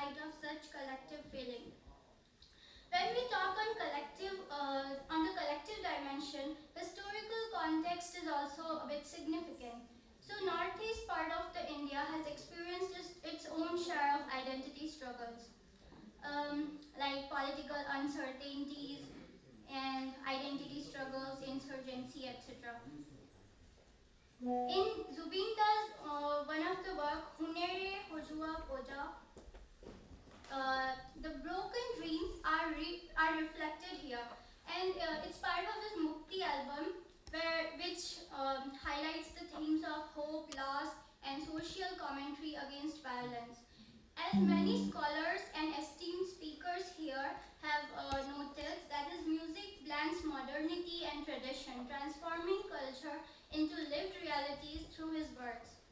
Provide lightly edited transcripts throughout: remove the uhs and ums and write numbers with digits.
height of such collective feeling. When we talk on the collective dimension, historical context is also a bit significant. So northeast part of the India has experienced its own share of identity struggles, like political uncertainties and identity struggles, insurgency, etc. In Zubeen Garg's one of the work, Hunere Hojua Koja, the broken dreams are reflected here, and it's part of this Mukti album, which highlights the themes of hope, loss, and social commentary against violence. As many scholars and esteemed speakers here have noted, that his music blends modernity and tradition, transforming culture into lived realities through his works.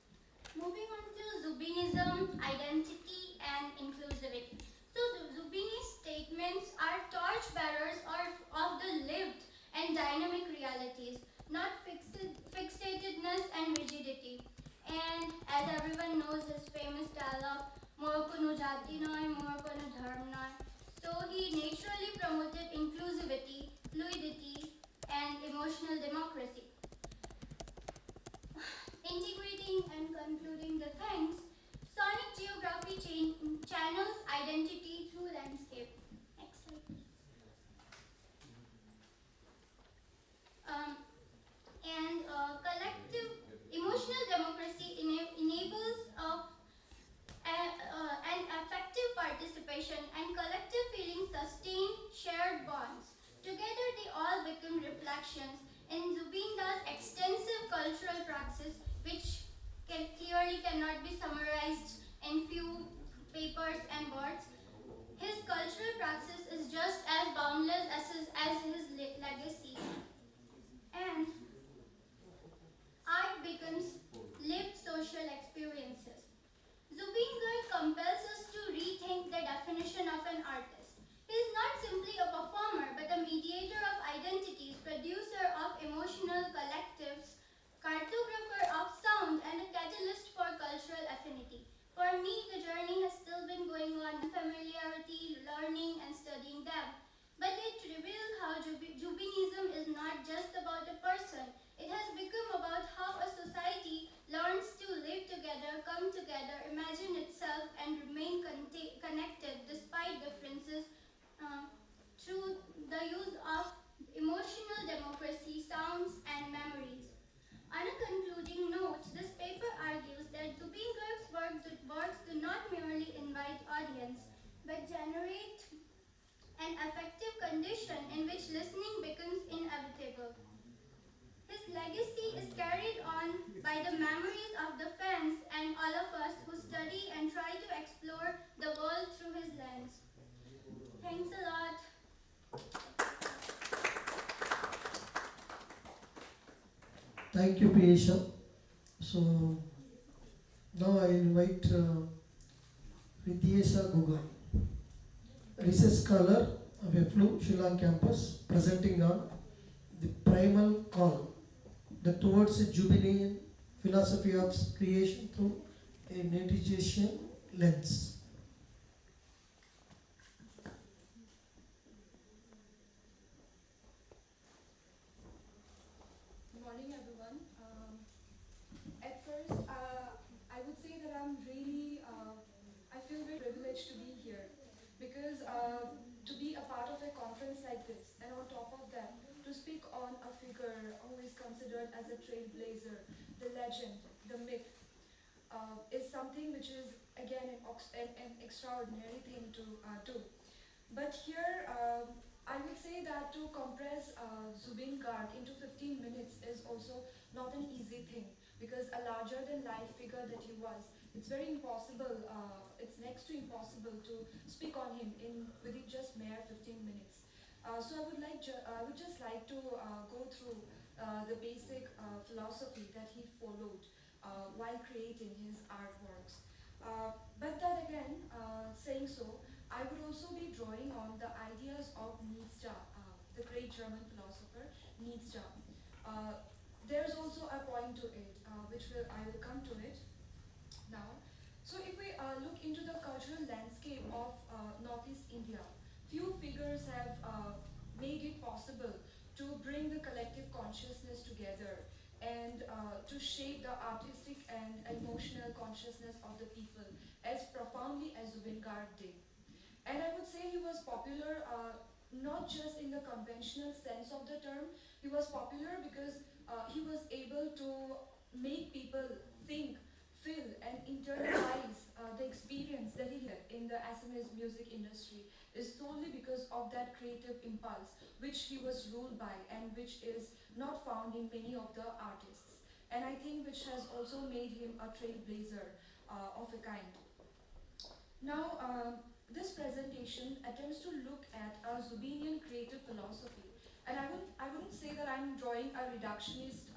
Moving on to Zubeenism, identity, and inclusivity. So, the Zubeeni statements are torchbearers of the lived and dynamic realities, not fixatedness and rigidity. And as everyone knows, his famous dialogue, "More kono jati noy, more kono dharm noy." So, he naturally promoted inclusivity, fluidity, and emotional democracy. Integrating and concluding the things, sonic geography channels identity through landscape. Next slide. Um, and collective emotional democracy enables an effective participation, and collective feelings sustain shared bonds. Together, they all become reflections in Zubeen Garg's extensive cultural praxis, which clearly cannot be summarized in few papers and words. His cultural praxis is just as boundless as his legacy, and art becomes lived social experiences. Zubeen Garg compels us to rethink the definition of an artist. He is not simply a performer, but a mediator of identities, producer of emotional collectives, cartographer of sound, and a catalyst for cultural affinity. For me, the journey has still been going on, familiarity, learning, and studying them. But it reveals how Jubinism is not just about a person. It has become about how a society learns to live together, come together, imagine itself, and remain connected despite differences uh, through the use of emotional democracy, sounds, and memories. On a concluding note, this paper argues that Zubeen Garg's works do not merely invite audience, but generate an affective condition in which listening becomes inevitable. His legacy is carried on by the memories of the fans and all of us who study and try to explore the world through his lens. Thanks a lot. Thank you, Piyesha. So now I invite Rityesha Gugai, research scholar of EFLU Shillong campus, presenting on the primal call, the towards a Jubilean philosophy of creation through a navigation lens. Good morning, everyone. At first, I would say that I feel very privileged to be here because to be a part of a conference like this, and on top of that, to speak on a figure who is considered as a trailblazer, the legend, the myth, is something which is again an extraordinary thing to do. But here, I would say that to compress Zubeen Garg into 15 minutes is also not an easy thing because a larger than life figure that he was, it's very impossible, it's next to impossible to speak on him in within just mere 15 minutes. So I would just like to go through the basic philosophy that he followed while creating his artworks. But then again, saying so, I would also be drawing on the ideas of Nietzsche, the great German philosopher Nietzsche. Uh, there's also a point to it, I will come to it now. So if we look into the cultural landscape thinkers have made it possible to bring the collective consciousness together and to shape the artistic and emotional consciousness of the people as profoundly as Zubeen Garg did. And I would say he was popular not just in the conventional sense of the term, he was popular because he was able to make people think, feel, and internalize the experience that he had in the Assamese music industry is solely because of that creative impulse which he was ruled by and which is not found in many of the artists. And I think which has also made him a trailblazer of a kind. Now, this presentation attempts to look at a Zubeenian creative philosophy. And I wouldn't say that I'm drawing a reductionist,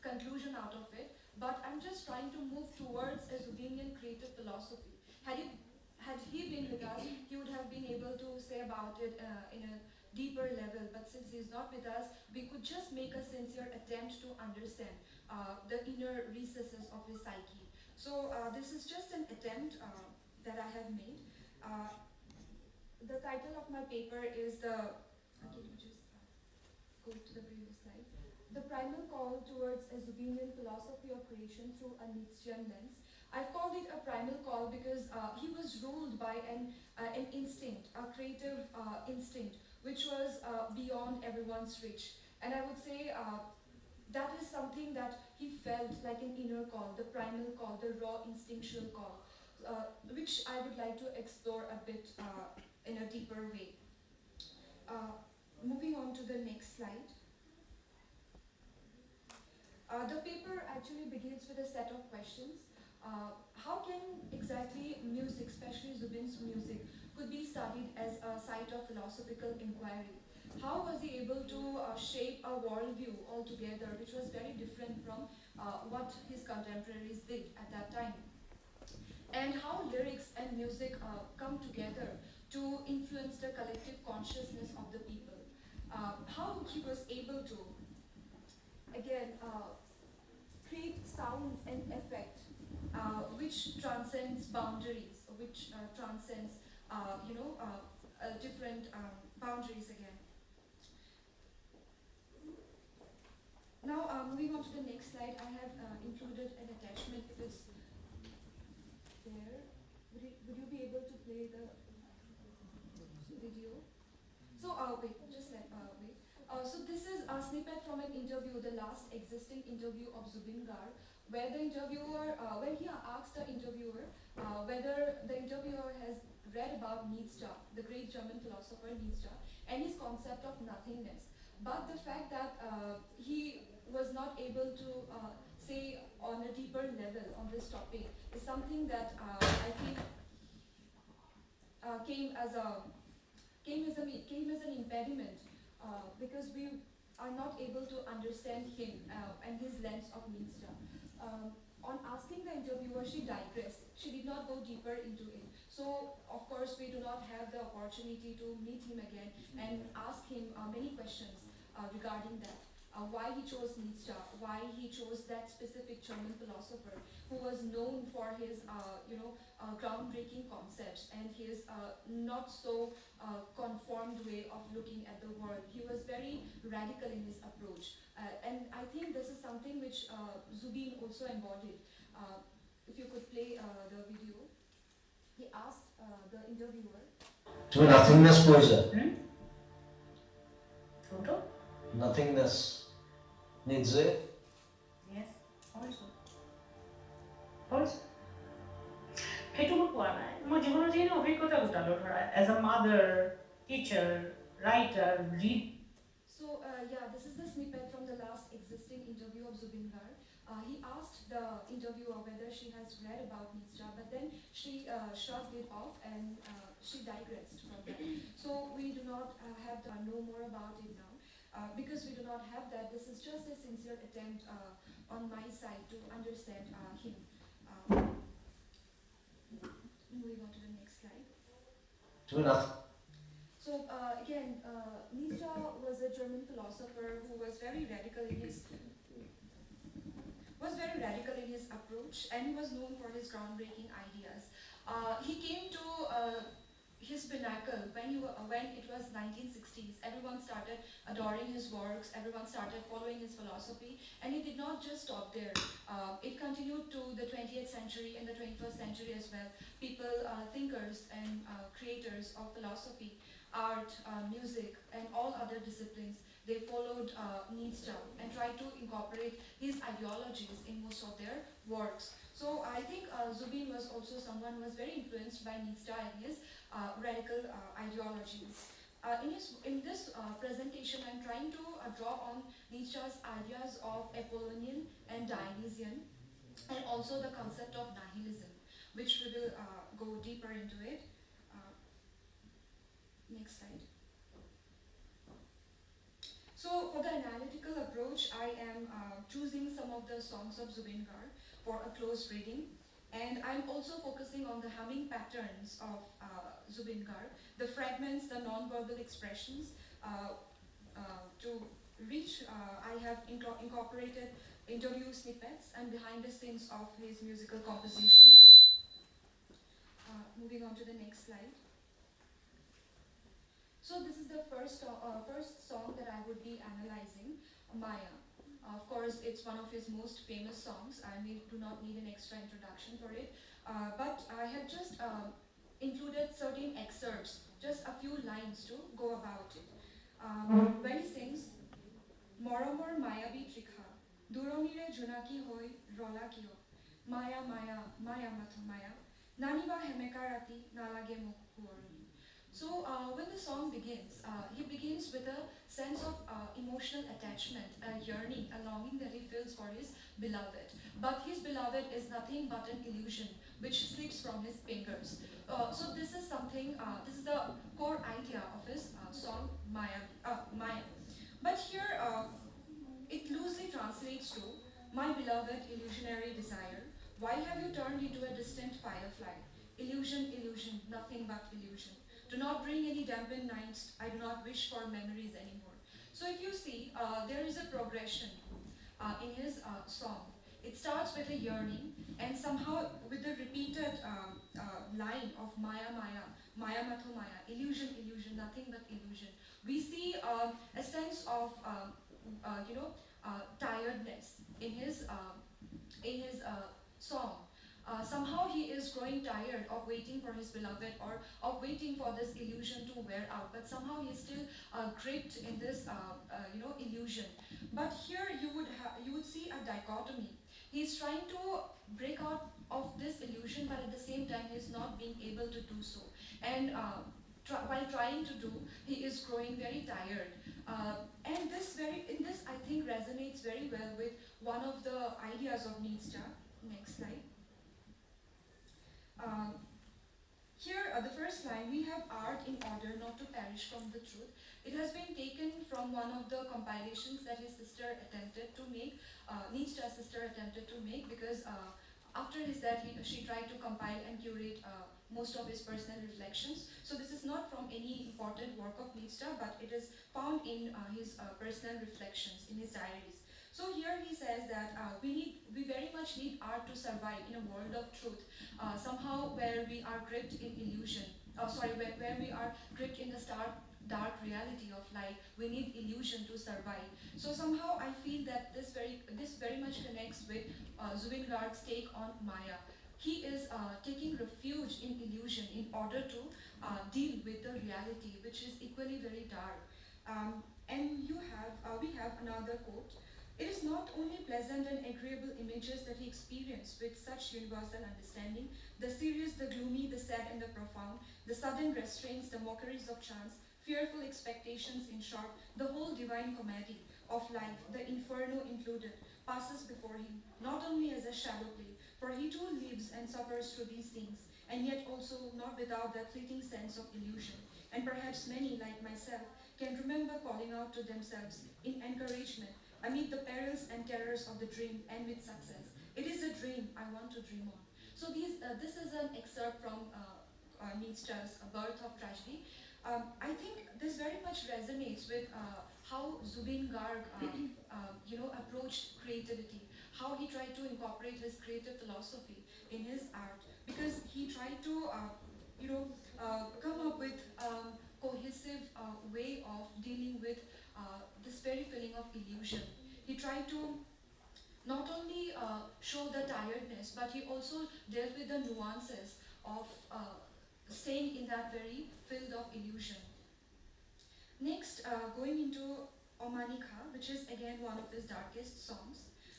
conclusion out of it, but I'm just trying to move towards a Zubeenian creative philosophy. Had he been with us, he would have been able to say about it in a deeper level. But since he's not with us, we could just make a sincere attempt to understand the inner recesses of his psyche. So this is just an attempt that I have made. The title of my paper is can you just go to the previous slide? The primal call towards a Zubeenian philosophy of creation through a Nietzschean lens. I've called it a primal call because he was ruled by an instinct, a creative instinct, which was beyond everyone's reach. And I would say that is something that he felt like an inner call, the primal call, the raw instinctual call, which I would like to explore a bit in a deeper way. Moving on to the next slide. The paper actually begins with a set of questions. How can exactly music, especially Zubeen's music, could be studied as a site of philosophical inquiry? How was he able to shape a worldview altogether, which was very different from what his contemporaries did at that time? And how lyrics and music come together to influence the collective consciousness of the people. How he was able to, again, create sounds and effect which transcends boundaries, which transcends, different boundaries again. Now, moving on to the next slide, I have included an attachment if it's there. Would you be able to play the video? So, wait, just let, wait. So this is a snippet from an interview, the last existing interview of Zubeen Garg, where the interviewer, when he asked the interviewer whether the interviewer has read about Nietzsche, the great German philosopher Nietzsche, and his concept of nothingness. But the fact that he was not able to say on a deeper level on this topic is something that I think came as an impediment because we are not able to understand him and his lens of Nietzsche. On asking the interviewer, she digressed. She did not go deeper into it. So, of course, we do not have the opportunity to meet him again and ask him many questions regarding that. Why he chose Nietzsche, why he chose that specific German philosopher who was known for his, groundbreaking concepts and his not so conformed way of looking at the world. He was very radical in his approach. And I think this is something which Zubeen also embodied. If you could play the video. He asked the interviewer. To nothingness poison. Photo? Nothingness. Nietzsche. Yes, also. Also. সেইটো মোৰ কোৱা নাই মই জীৱনৰ যিখিনি অভিজ্ঞতা গোটালো ধৰা as a mother, teacher, writer, read. So this is the snippet from the last existing interview of Zubeen Garg. He asked the interviewer whether she has read about Nietzsche, but then she shrugged it off and she digressed from that. So we do not have to know more about it now. Because we do not have that, this is just a sincere attempt on my side to understand him. Moving on to the next slide. So again, Nietzsche was a German philosopher who was very radical in his approach, and he was known for his groundbreaking ideas. He came to his pinnacle when it was 1960s. Everyone started adoring his works, everyone started following his philosophy, and it did not just stop there. It continued to the 20th century and the 21st century as well. People, thinkers and creators of philosophy, art, music, and all other disciplines, they followed Nietzsche and tried to incorporate his ideologies in most of their works. So I think Zubeen was also someone who was very influenced by Nietzsche and his radical ideologies. In this presentation, I'm trying to draw on Nietzsche's ideas of Apollonian and Dionysian, and also the concept of nihilism, which we will go deeper into it. Uh, Next slide. So for the analytical approach, I am choosing some of the songs of Zubeen Garg for a close reading. And I'm also focusing on the humming patterns of Zubeen Garg, the fragments, the non-verbal expressions. To reach, I have incorporated interview snippets and behind the scenes of his musical compositions. Moving on to the next slide. So this is the first song that I would be analyzing, Maya. Of course, it's one of his most famous songs. I do not need an extra introduction for it. But I have just included certain excerpts, just a few lines to go about it. When he sings, Moromor Maya bi trikha, Duromire junaki hoi rola kio, Maya Maya Maya mathu Maya, Naniba hemekarati nalage mokhuoroni. So when the song begins, he begins with a sense of emotional attachment, a yearning, a longing that he feels for his beloved. But his beloved is nothing but an illusion which slips from his fingers. So this is something, this is the core idea of his song Maya. Maya. But here it loosely translates to, my beloved illusionary desire, why have you turned into a distant firefly? Illusion, illusion, nothing but illusion. Do not bring any dampened nights. I do not wish for memories anymore. So if you see, there is a progression in his song. It starts with a yearning, and somehow with the repeated line of Maya Maya, Maya Mathu Maya, illusion, illusion, nothing but illusion. We see a sense of tiredness in his song. Somehow he is growing tired of waiting for his beloved or of waiting for this illusion to wear out. But somehow he's still gripped in this, illusion. But here you would see a dichotomy. He's trying to break out of this illusion, but at the same time he's not being able to do so. And while trying to do, he is growing very tired. And this I think resonates very well with one of the ideas of Nietzsche. Next slide. Here, the first line, we have art in order not to perish from the truth. It has been taken from one of the compilations that his sister attempted to make, Nietzsche's sister attempted to make, because after his death, she tried to compile and curate most of his personal reflections. So this is not from any important work of Nietzsche, but it is found in his personal reflections, in his diaries. So here he says that we very much need art to survive in a world of truth, somehow where we are gripped in illusion, where we are gripped in the dark reality of life. We need illusion to survive. So somehow I feel that this very much connects with Zubeen Garg's take on Maya. He is taking refuge in illusion in order to deal with the reality, which is equally very dark. And we have another quote. It is not only pleasant and agreeable images that he experienced with such universal understanding, the serious, the gloomy, the sad and the profound, the sudden restraints, the mockeries of chance, fearful expectations, in short, the whole divine comedy of life, the inferno included, passes before him, not only as a shadow play, for he too lives and suffers through these things, and yet also not without that fleeting sense of illusion. And perhaps many, like myself, can remember calling out to themselves in encouragement, amid the perils and terrors of the dream and with success. It is a dream I want to dream on. So this is an excerpt from Nietzsche's Birth of Tragedy. I think this very much resonates with how Zubeen Garg approached creativity, how he tried to incorporate his creative philosophy in his art, because he tried to come up illusion. He tried to not only show the tiredness, but he also dealt with the nuances of staying in that very field of illusion. Next, going into Omanika, which is again one of his darkest songs,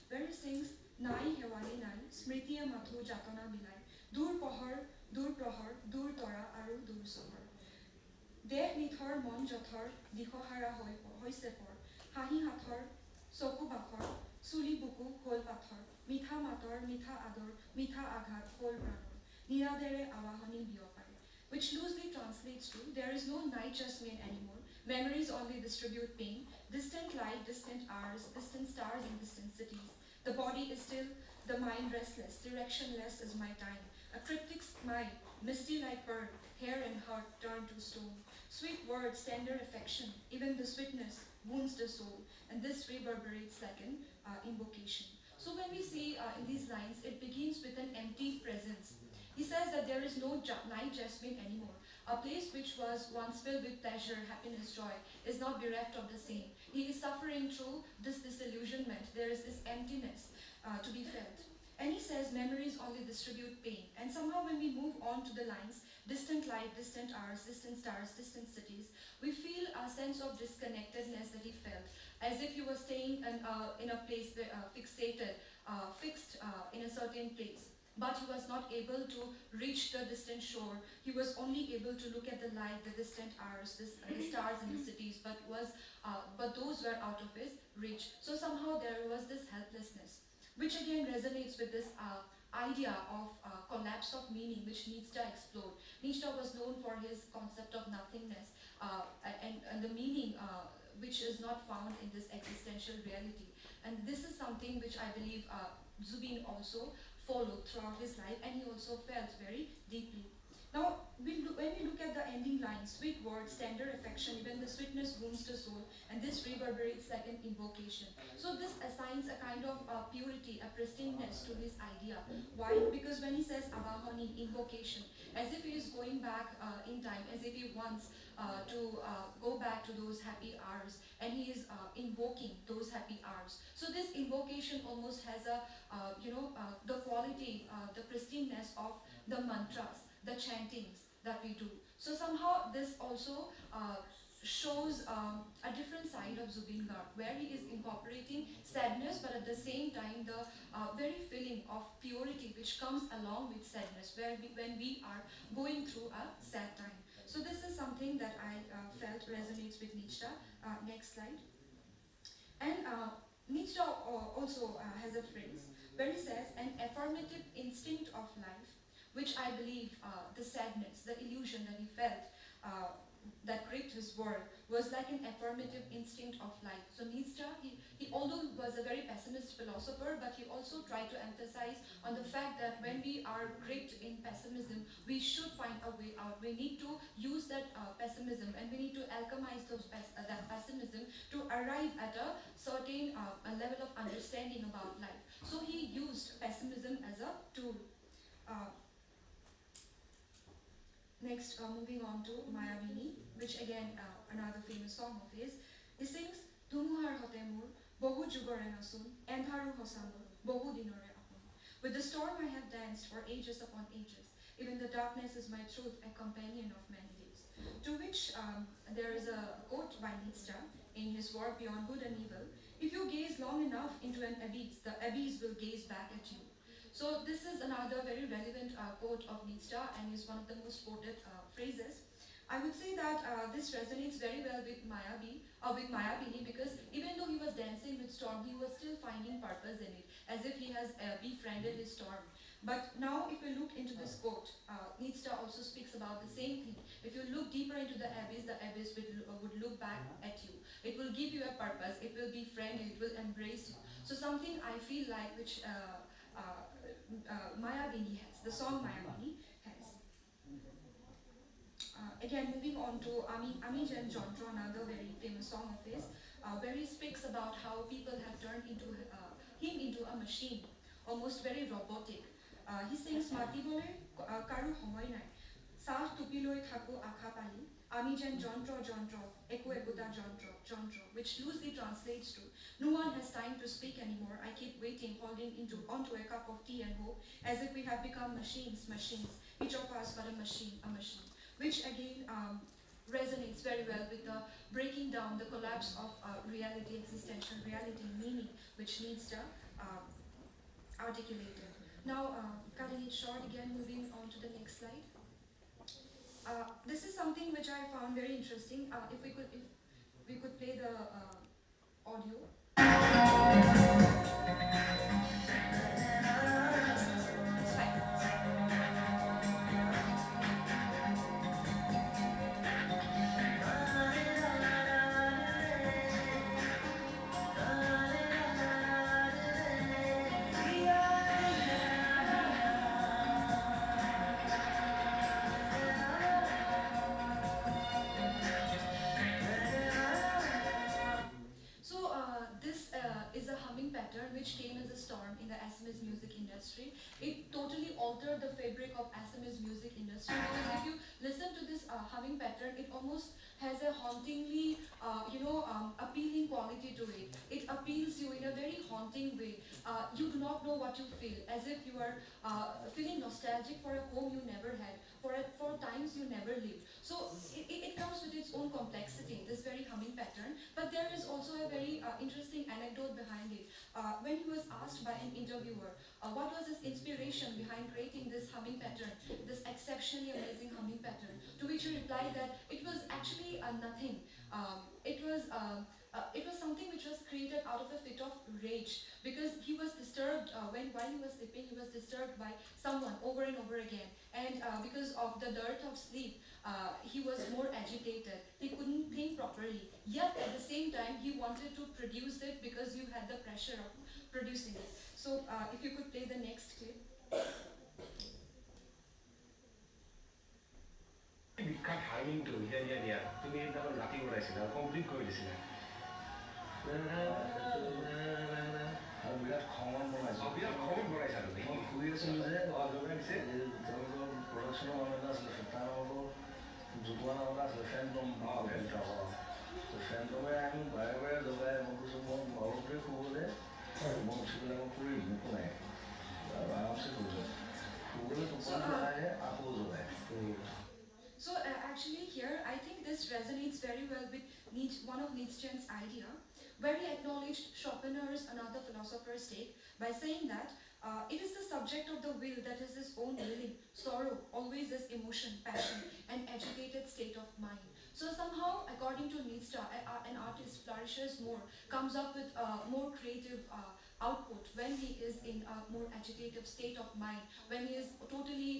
where he sings Nai Hewali Nai, Smritiya Mathu Jatana Bilai, Dur Pohar, Dur Prohar, Dur Tora, Aru Dur Sohar. দেহ নিথৰ মন জথৰ দিশহাৰা হৈছে পৰ হাঁহি হাথৰ চকু বাখৰ চুলি বুকু হ'ল পাথৰ মিঠা মাতৰ মিঠা আদৰ মিঠা আঘাত হ'ল প্ৰাণৰ নিৰাদেৰে আৱাহনী বিয়পায়, which loosely translates to there is no night jasmine anymore, memories only distribute pain, distant light, distant hours, distant stars in distant cities, the body is still, the mind restless, directionless is my time, a cryptic smile, misty like pearl, hair and heart turn to stone. Sweet words, tender affection, even the sweetness wounds the soul, and this reverberates like an invocation. So when we see in these lines, it begins with an empty presence. He says that there is no night jasmine anymore. A place which was once filled with pleasure, happiness, joy, is now bereft of the same. He is suffering through this disillusionment. There is this emptiness to be felt. And he says memories only distribute pain. And somehow when we move on to the lines, distant light, distant hours, distant stars, distant cities, we feel a sense of disconnectedness that he felt, as if he was staying in a place fixated, fixed in a certain place. But he was not able to reach the distant shore. He was only able to look at the light, the distant hours, the stars in the cities, but those were out of his reach. So somehow there was this helplessness, which again resonates with this idea of collapse of meaning, which Nietzsche explored. Nietzsche was known for his concept of nothingness and the meaning which is not found in this existential reality. And this is something which I believe Zubeen also followed throughout his life, and he also felt very deeply. Now, when we look at the ending lines, sweet words, tender affection, even the sweetness wounds the soul, and this reverberates like an invocation. So this assigns a kind of purity, a pristineness to his idea. Why? Because when he says avahani, invocation, as if he is going back in time, as if he wants to go back to those happy hours, and he is invoking those happy hours. So this invocation almost has a, the quality, the pristineness of the mantras, the chantings that we do. So somehow this also shows a different side of Zubeen Garg, where he is incorporating sadness, but at the same time the very feeling of purity which comes along with sadness, when we are going through a sad time. So this is something that I felt resonates with Nietzsche. Next slide. And Nietzsche also has a phrase where he says, an affirmative instinct of life, which I believe the sadness, the illusion that he felt that gripped his world was like an affirmative instinct of life. So Nietzsche, he although was a very pessimist philosopher, but he also tried to emphasize on the fact that when we are gripped in pessimism, we should find a way out. We need to use that pessimism, and we need to alchemize that pessimism to arrive at a certain a level of understanding about life. So he used pessimism as a tool. Next, moving on to Mayabini, which again, another famous song of his. He sings, Dhumuhar hote mur, bohu jugore nasun, andharu hosamur, bohu dinore apun. With the storm I have danced for ages upon ages. Even the darkness is my truth, a companion of many days. To which there is a quote by Nietzsche in his work Beyond Good and Evil. If you gaze long enough into an abyss, the abyss will gaze back at you. So this is another very relevant quote of Nietzsche, and is one of the most quoted phrases. I would say that this resonates very well with Mayabini, because even though he was dancing with storm, he was still finding purpose in it, as if he has befriended his storm. But now if we look into this quote, Nietzsche also speaks about the same thing. If you look deeper into the abyss would look back at you. It will give you a purpose, it will befriend you, it will embrace you. So something I feel like which Mayabini has, the song Mayabini has. Again, moving on to Ami Jan Jondro, another very famous song of his, where he speaks about how people have turned him into a machine, almost very robotic. He sings, Mati bole karu homoy nai, saah tupi লৈ থাকো আশা পালি আমি যেন যন্ত্ৰ যন্ত্ৰ একো একোটা যন্ত্ৰ যন্ত্ৰ which loosely translates to no one has time to speak anymore. I keep waiting, holding onto a cup of tea and hope, as if we have become machines, each of us but a machine, which again resonates very well with the breaking down, the collapse of reality, existential reality, meaning, which needs to articulate it. Now, cutting it short again, moving on to the next slide. This is something which I found very interesting. If we could play the audio. It's fine. So this is a humming pattern which came as a storm in the Assamese music industry. It totally altered the fabric of Assamese music industry, because if you listen to this humming pattern, it almost has a hauntingly, appealing quality to it. It appeals you in a very haunting way. You do not know what you feel, as if you are feeling nostalgic for a home you never had, for times you never lived. So it comes with its own complexity, this very humming pattern. But there is also a very interesting anecdote behind it. When he was asked by an interviewer, what was his inspiration behind creating this humming pattern, this exceptionally amazing humming pattern, to which he replied that it was actually nothing. It was something which was created out of a fit of rage, because he was disturbed while he was sleeping. He was disturbed by someone over and over again, and because of the dearth of sleep, he was more agitated. He couldn't think properly. Yet at the same time, he wanted to produce it because you had the pressure of producing it. So if you could play the next clip. বিখ্যাত হাৰ্মিংটো দিয়া তুমি সেইদিনাখন ৰাতি বনাইছিলা complete কৰি দিছিলা আৰু বিৰাট খঙত বনাইছোঁ বিৰাট খঙত বনাইছা তুমি মই শুই আছিলোঁ যে জগাই দিছে তেওঁলোকৰ প্ৰডাকশ্যনৰ মানুহ এটা আছিলে তাৰ নামতো জোকোৱা নাম এটা আছিলে ফেণ্টম ফেণ্টমে আমি বাৰে বাৰে জগাই মই কৈছোঁ মই অলপতে শুবলৈ মই উঠি পেলাই মই কৰিম একো নাই আৰু আৰামছে কৰিলোঁ শুবলৈ টোপনি আহে আকৌ Jagai So actually here, I think this resonates very well with one of Nietzsche's idea, where he acknowledged Schopenhauer's another philosopher's take by saying that it is the subject of the will that is his own willing. Sorrow always is emotion, passion, and agitated state of mind. So somehow, according to Nietzsche, an artist flourishes more, comes up with more creative output when he is in a more agitative state of mind, when he is totally,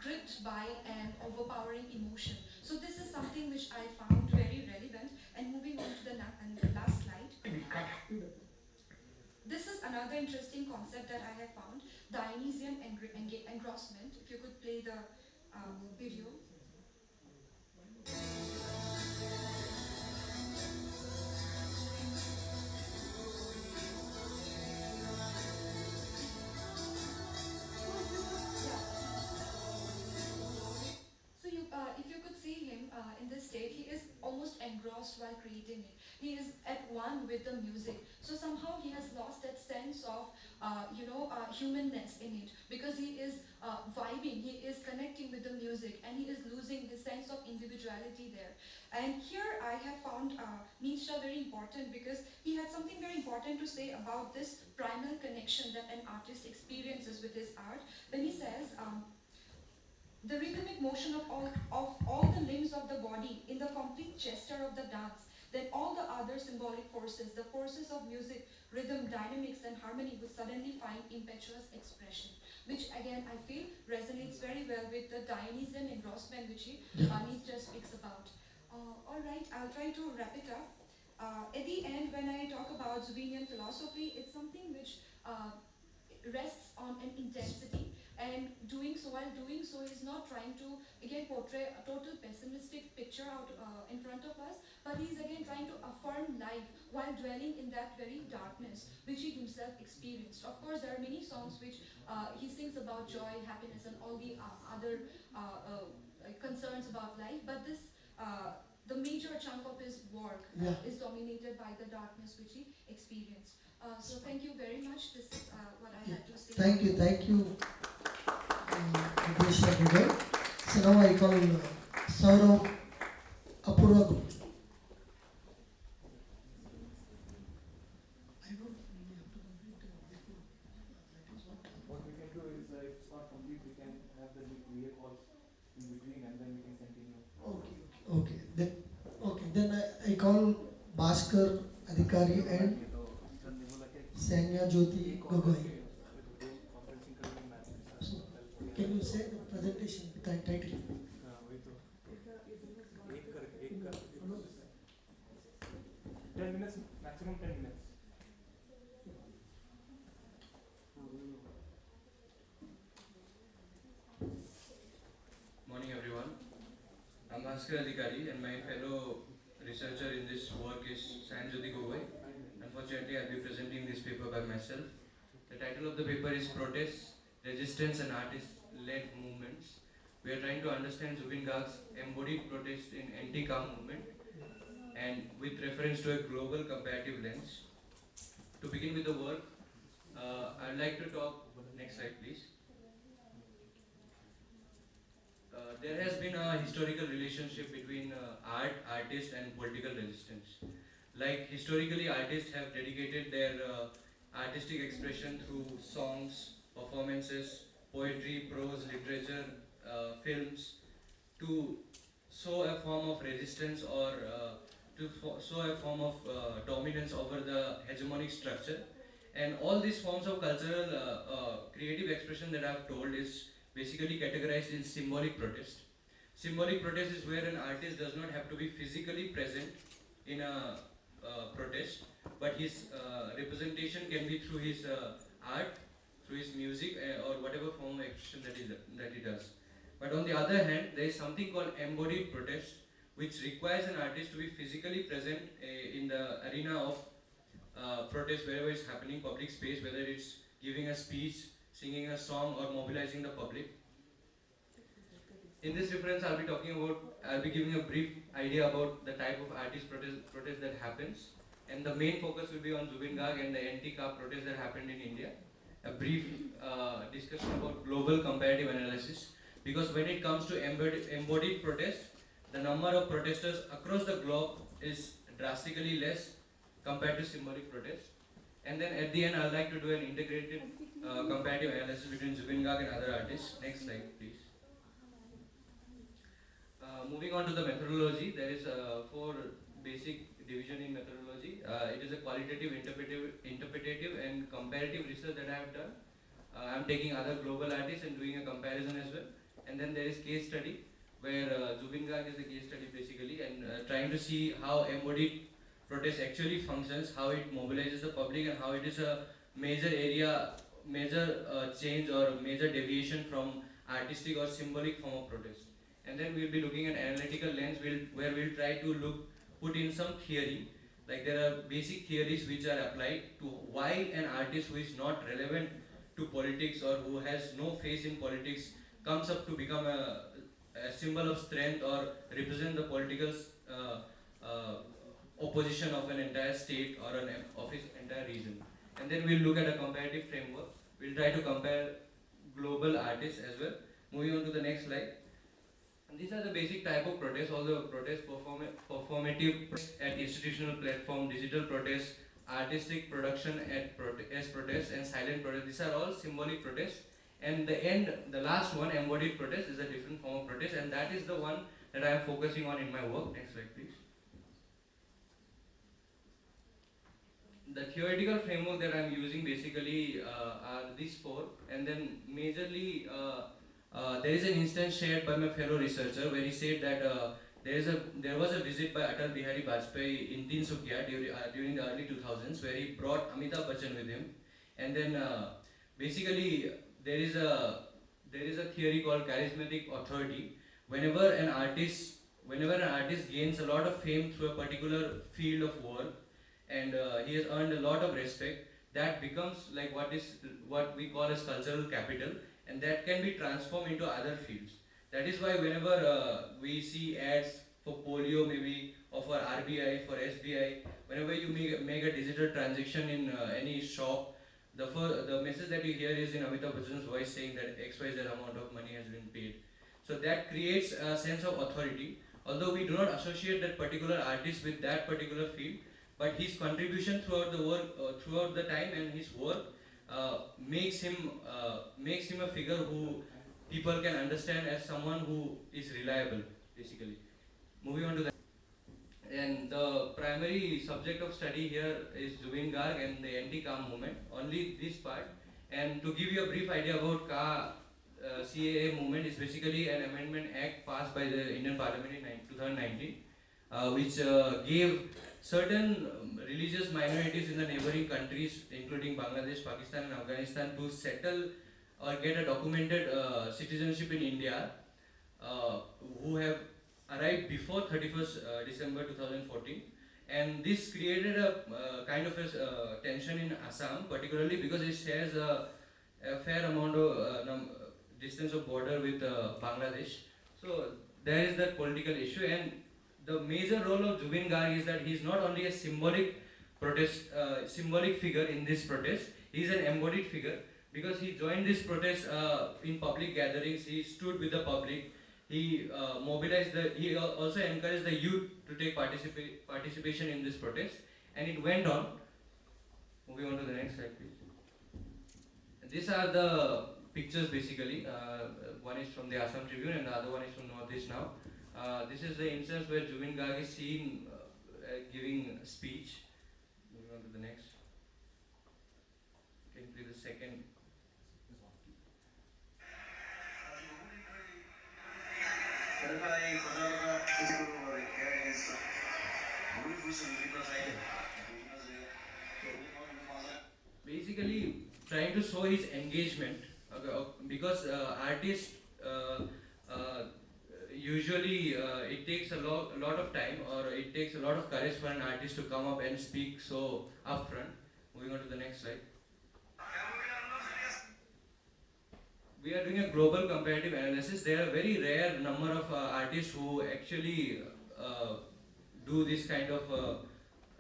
gripped by an overpowering emotion. So this is something which I found very relevant. And moving on to the last slide. This is another interesting concept that I have found, Dionysian engrossment. If you could play the video. If you could see him in this state, he is almost engrossed while creating it. He is at one with the music. So somehow he has lost that sense of, humanness in it, because he is vibing, he is connecting with the music, and he is losing his sense of individuality there. And here I have found Nietzsche very important, because he had something very important to say about this primal connection that an artist experiences with his art, when he says, the rhythmic motion of all the limbs of the body in the complete gesture of the dance, then all the other symbolic forces, the forces of music, rhythm, dynamics, and harmony would suddenly find impetuous expression, which again I feel resonates very well with the Dionysian engrossment which Nietzsche speaks about. All right, I'll try to wrap it up. At the end, when I talk about Zubeenian philosophy, it's something which rests on an intensity, and while doing so, he's not trying to again portray a total pessimistic picture out in front of us, but he's again trying to affirm life while dwelling in that very darkness which he himself experienced. Of course, there are many songs which he sings about joy, happiness, and all the other concerns concerns about life, but the major chunk of his work Yeah. is dominated by the darkness which he experienced. So thank you very much. This is what I had to say. Thank you, Videsha Dugai. So now I call Saurav Apurva Gupta. What we can do is, if it's not complete, we can have the VA calls in between and then we can continue. Okay. Then I call Bhaskar Adhikari and Sanya Jyoti Gogoi. So, can you say the presentation title? No. 10 minutes, maximum 10 minutes. Morning everyone. I'm Bhaskar Adhikari and my fellow researcher in this work is Sanjyoti Gogoi. Unfortunately, I'll be presenting this paper by myself. The title of the paper is Protests, Resistance and Artist-Led Movements. We are trying to understand Zubeen Garg's embodied protest in anti-car movement and with reference to a global comparative lens. To begin with the work, I'd like to talk, next slide please. There has been a historical relationship between art, artist and political resistance. Like historically, artists have dedicated their artistic expression through songs, performances, poetry, prose, literature, films to show a form of resistance or show a form of dominance over the hegemonic structure. And all these forms of cultural creative expression that I've told is basically categorized in symbolic protest. Symbolic protest is where an artist does not have to be physically present in a protest, but his representation can be through his art, through his music, or whatever form of expression that he does. But on the other hand, there is something called embodied protest, which requires an artist to be physically present in the arena of protest wherever it's happening, public space, whether it's giving a speech, singing a song, or mobilizing the public. In this reference, I'll be giving a brief idea about the type of artist protest that happens, and the main focus will be on Zubeen Garg and the anti-car protest that happened in India. A brief discussion about global comparative analysis, because when it comes to embodied protest, the number of protesters across the globe is drastically less compared to symbolic protest. And then at the end, I'd like to do an integrated comparative analysis between Zubeen Garg and other artists. Next slide, please. Moving on to the methodology, there is 4 basic division in methodology. It is a qualitative, interpretative and comparative research that I have done. I'm taking other global artists and doing a comparison as well. And then there is case study, where Zubeen Garg is the case study basically, and trying to see how embodied protest actually functions, how it mobilizes the public, and how it is a major change or major deviation from artistic or symbolic form of protest. And then we'll be looking at analytical lens where we'll try to put in some theory, like there are basic theories which are applied to why an artist who is not relevant to politics or who has no face in politics comes up to become a symbol of strength or represent the political opposition of an entire state or of its entire region. And then we'll look at a comparative framework. We'll try to compare global artists as well. Moving on to the next slide. And these are the basic type of protests, all the protests, performative at institutional platform, digital protests, artistic production as protests, and silent protests. These are all symbolic protests. And the last one, embodied protest, is a different form of protest, and that is the one that I am focusing on in my work. Next slide, please. The theoretical framework that I am using basically are these 4, and then majorly there is an instance shared by my fellow researcher where he said that there was a visit by Atal Bihari Vajpayee in Tinsukia during the early 2000s, where he brought Amitabh Bachchan with him, and then basically there is a theory called charismatic authority. Whenever an artist gains a lot of fame through a particular field of work, and he has earned a lot of respect, that becomes like what we call as cultural capital, and that can be transformed into other fields. That is why whenever we see ads for polio, maybe, or for RBI, for SBI, whenever you make a digital transaction in any shop, the message that you hear is in Amitabh Bachchan's voice saying that XYZ amount of money has been paid. So that creates a sense of authority. Although we do not associate that particular artist with that particular field, but his contribution throughout the work, throughout the time, and his work makes him a figure who people can understand as someone who is reliable, basically. Moving on to that. And the primary subject of study here is Zubeen Garg and the anti-calm movement, only this part. And to give you a brief idea about CAA movement, is basically an amendment act passed by the Indian Parliament in 2019, which gave certain religious minorities in the neighboring countries, including Bangladesh, Pakistan, and Afghanistan, to settle or get a documented citizenship in India, who have arrived before 31st December 2014. And this created a kind of a tension in Assam, particularly because it shares a fair amount of distance of border with Bangladesh. So there is that political issue, and the major role of Zubeen Garg is that he is not only a symbolic figure in this protest, he is an embodied figure, because he joined this protest in public gatherings. He stood with the public. He he also encouraged the youth to take participation in this protest, and it went on. Moving on to the next slide, please. These are the pictures basically. One is from the Assam Tribune and the other one is from Northeast Now. This is the instance where Zubeen Garg is seen giving a speech. Moving on to the next. Can you play the second? Basically, trying to show his engagement, because artists usually it takes a lot of time, or it takes a lot of courage for an artist to come up and speak so upfront. Moving on to the next slide. We are doing a global comparative analysis. There are a very rare number of artists who actually do this kind of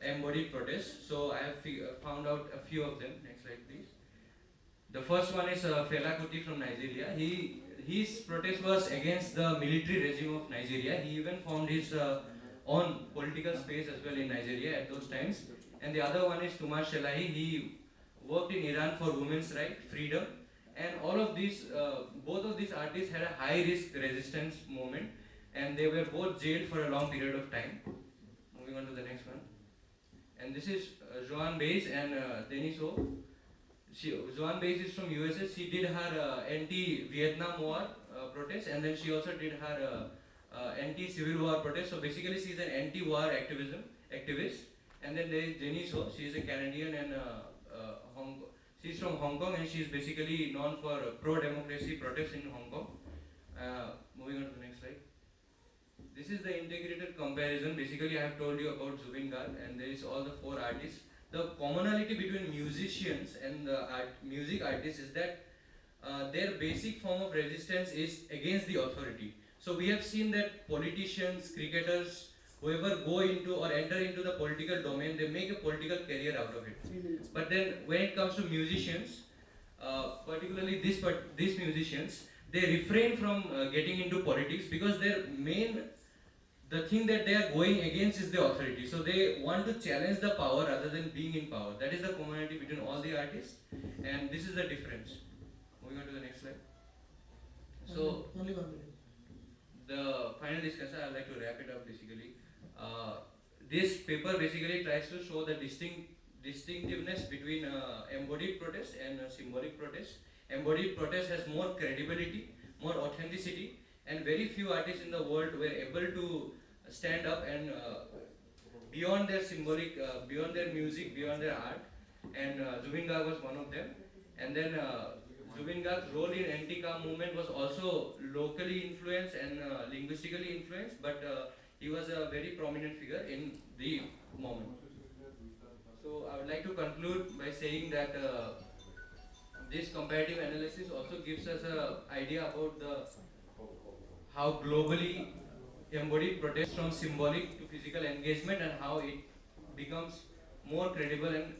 embodied protest. So I have found out a few of them. Next slide, please. The first one is Fela Kuti from Nigeria. His protest was against the military regime of Nigeria. He even formed his own political space as well in Nigeria at those times. And the other one is Tumar Shelahi. He worked in Iran for women's rights, freedom. And all of these, both of these artists had a high risk resistance movement, and they were both jailed for a long period of time. Moving on to the next one. And this is Joan Baez and Denis O. Joan Baez is from USA. She did her anti-Vietnam War protest, and then she also did her anti-Civil War protest. So basically, she is an anti-war activist. And then there is Denis O. She is a Canadian and she's from Hong Kong, and she's basically known for pro-democracy protests in Hong Kong. Moving on to the next slide. This is the integrated comparison. Basically, I have told you about Zubeen Garg, and there is all the four artists. The commonality between musicians and the music artists is that their basic form of resistance is against the authority. So we have seen that politicians, cricketers, whoever go into or enter into the political domain, they make a political career out of it. But then when it comes to musicians, particularly these musicians, they refrain from getting into politics, because the thing that they are going against is the authority. So they want to challenge the power rather than being in power. That is the commonality between all the artists, and this is the difference. Moving on to the next slide. So only 1 minute. The final discussion, I would like to wrap it up basically. This paper basically tries to show the distinctiveness between embodied protest and symbolic protest. Embodied protest has more credibility, more authenticity, and very few artists in the world were able to stand up and beyond their symbolic, beyond their music, beyond their art, and Zubeen Garg was one of them. And then Zubeen Garg's role in anti-calm movement was also locally influenced and linguistically influenced, but he was a very prominent figure in the moment. So I would like to conclude by saying that this comparative analysis also gives us an idea about how globally embodied protest from symbolic to physical engagement and how it becomes more credible and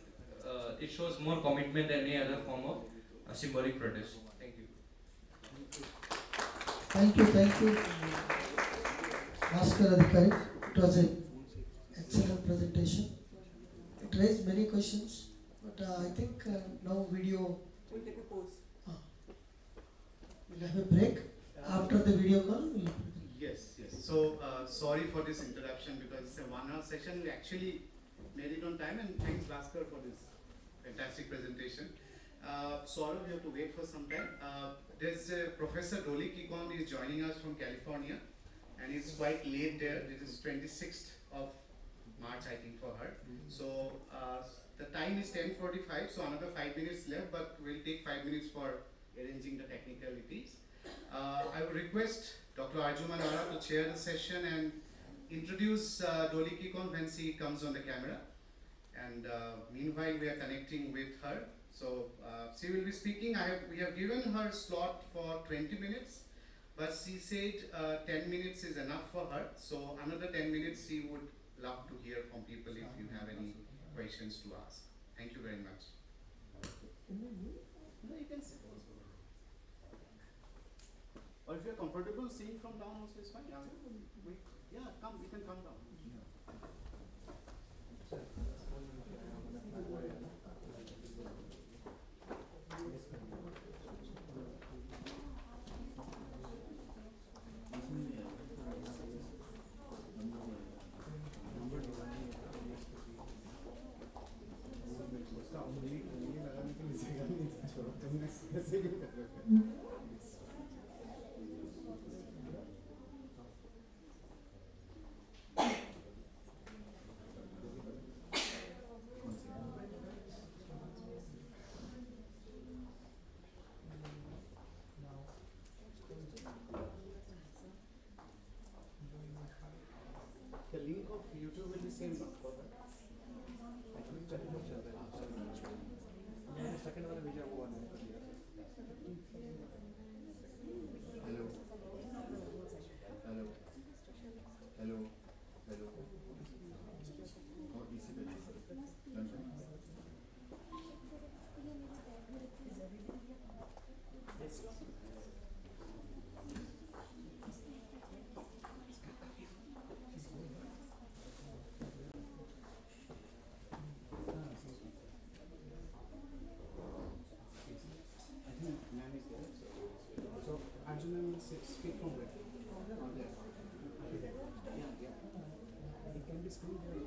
it shows more commitment than any other form of symbolic protest. Thank you. Thank you, Bhaskar Adhikari. It was an excellent presentation. It raised many questions, but I think now video. We'll take a pause. We'll have a break. After the video call, we'll. Yes, yes. So, sorry for this interruption because it's a 1 hour session. We actually made it on time, and thanks Bhaskar for this fantastic presentation. Sorry, we have to wait for some time. There's Professor Dolly Kikon is joining us from California, and it's quite late there. It is 26th of March, I think, for her. So, the time is 10:45, so another 5 minutes left, but we'll take 5 minutes for arranging the technicalities. I would request Dr. Arjuman Ara to chair the session and introduce Dolly Kikon when she comes on the camera. And meanwhile, we are connecting with her. So she will be speaking. We have given her slot for 20 minutes, but she said 10 minutes is enough for her. So another 10 minutes she would love to hear from people if you have any questions to ask. Thank you very much. No, you can sit also. Or if you're comfortable seeing from down also is fine. Yeah, come, you can come down. The link of YouTube will be same for that. Hello. Hello. Hello. Hello. Or easy Yes. So, Arjuna will speak from where? On there. Yeah. It can be screened there.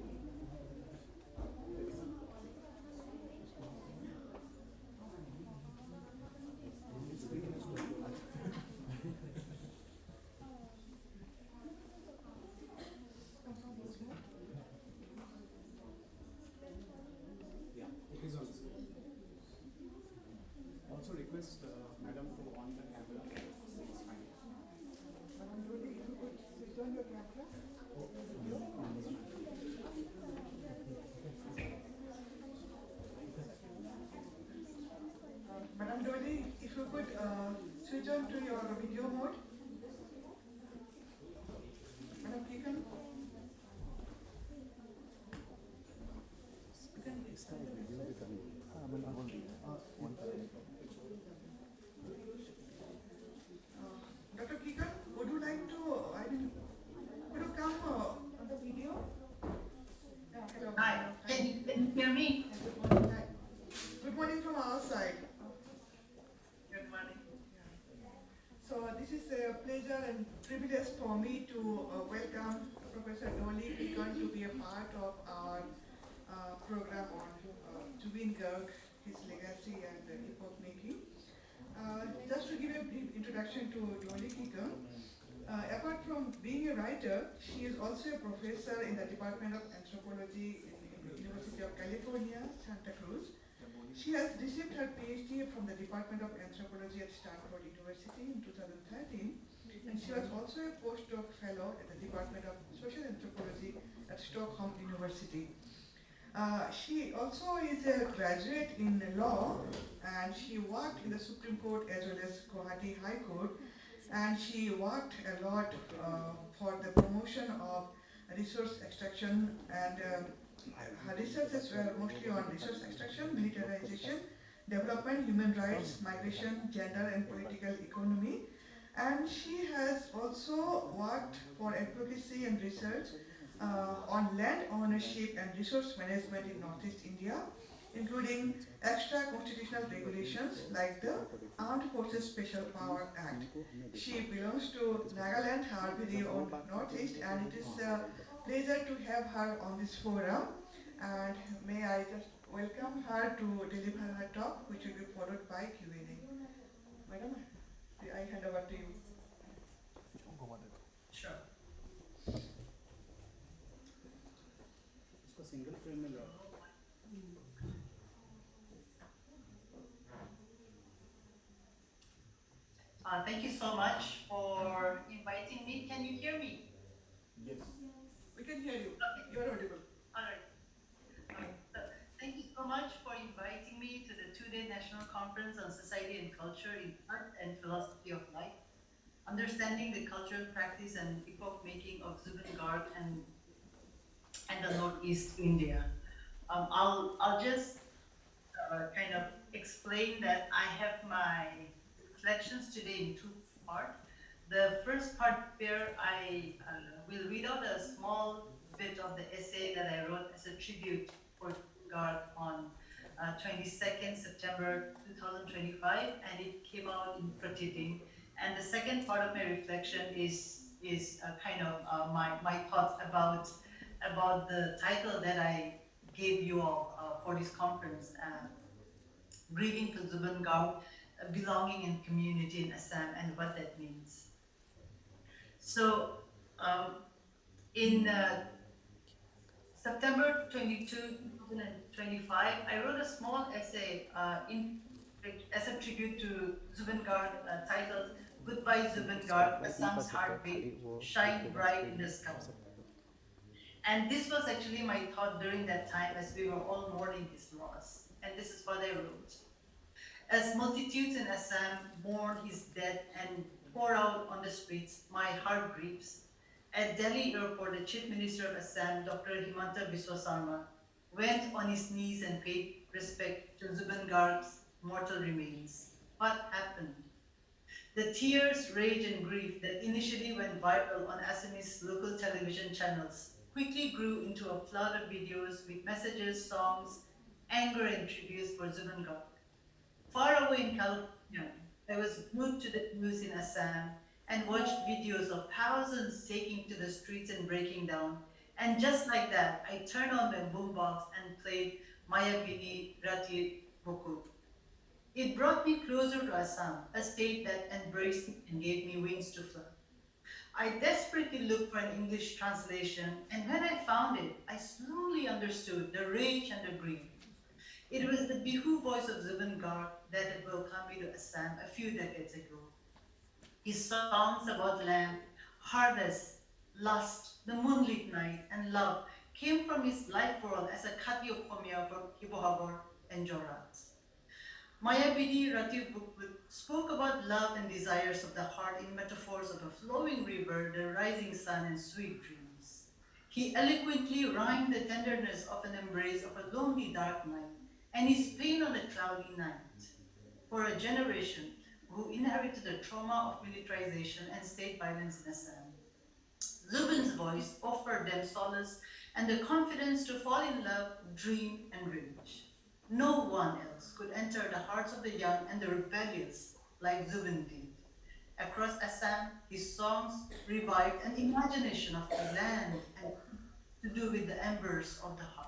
Yeah, it is on screen. Also request Madam to on the camera. It's fine. Madam Dolly, if you could switch on your camera. Madam Dolly, if you could switch on to your video mode. Madam Keegan. Dr. Keegan, would you like to, could you come on the video? Yeah, hello. Hi, can you hear me? Good morning. Hi. Good morning from our side. Good morning. So this is a pleasure and privilege for me to welcome Professor Dolly Kikon to be a part of our program on Zubeen Garg, his legacy and epoch making. Just to give a brief introduction to Dolly Kikon, apart from being a writer, she is also a professor in the Department of Anthropology in the University of California, Santa Cruz. She has received her PhD from the Department of Anthropology at Stanford University in 2013, and she was also a postdoc fellow at the Department of Social Anthropology at Stockholm University. She also is a graduate in law, and she worked in the Supreme Court as well as Guwahati High Court, and she worked a lot for the promotion of resource extraction, and her researches were mostly on resource extraction, militarization, development, human rights, migration, gender and political economy. And she has also worked for advocacy and research on land ownership and resource management in Northeast India, including extra constitutional regulations like the Armed Forces Special Power Act. She belongs to Nagaland, her very own Northeast, and it is a pleasure to have her on this forum. And may I just welcome her to deliver her talk, which will be followed by Q&A. Madam, I hand over to you. Sure. इसको single frame में लो. Thank you so much for inviting me. Can you hear me? Yes. We can hear you. Okay. You are audible. All right. So thank you so much for inviting me to the two-day National Conference on Society and Culture in Art and Philosophy of Life, understanding the cultural practice and epoch-making of Zubeen Garg and the Northeast India. I'll just kind of explain that I have my reflections today in two parts. The first part where I will read out a small bit of the essay that I wrote as a tribute for Garg on 22nd September 2025, and it came out in Pratidin. And the second part of my reflection is kind of my thoughts about the title that I gave you all for this conference, Grieving for Zubeen Garg, Belonging in Community in Assam, and what that means. So, in September 22, 2025, I wrote a small essay as a tribute to Zubeen Garg titled Goodbye Zubeen Garg, Assam's Heartbeat, Shine Bright in the Sky. And this was actually my thought during that time as we were all mourning his loss. And this is what I wrote. As multitudes in Assam mourn his death and pour out on the streets, my heart grieves. At Delhi airport, the Chief Minister of Assam, Dr. Himanta Biswa Sarma, went on his knees and paid respect to Zubeen Garg's mortal remains. What happened? The tears, rage, and grief that initially went viral on Assamese local television channels quickly grew into a flood of videos with messages, songs, anger, and tributes for Zubeen Garg. Far away in California, I was glued to the news in Assam and watched videos of thousands taking to the streets and breaking down. And just like that, I turned on my boombox and played Maya Bini Rati Boku. It brought me closer to Assam, a state that embraced me and gave me wings to fly. I desperately looked for an English translation, and when I found it, I slowly understood the rage and the grief. It was the Bihu voice of Zubeen Garg that had welcomed me to Assam a few decades ago. His songs about land, harvest, lust, the moonlit night, and love came from his life world as a Khatiyo Khomia from Hibohagor and Jorat. Mayabidi Ratif Bukbut spoke about love and desires of the heart in metaphors of a flowing river, the rising sun, and sweet dreams. He eloquently rhymed the tenderness of an embrace of a lonely dark night and his pain on a cloudy night. For a generation who inherited the trauma of militarization and state violence in Assam, Zubeen's voice offered them solace and the confidence to fall in love, dream, and reach. No one else could enter the hearts of the young and the rebellious like Zubeen did. Across Assam, his songs revived an imagination of the land and to do with the embers of the heart.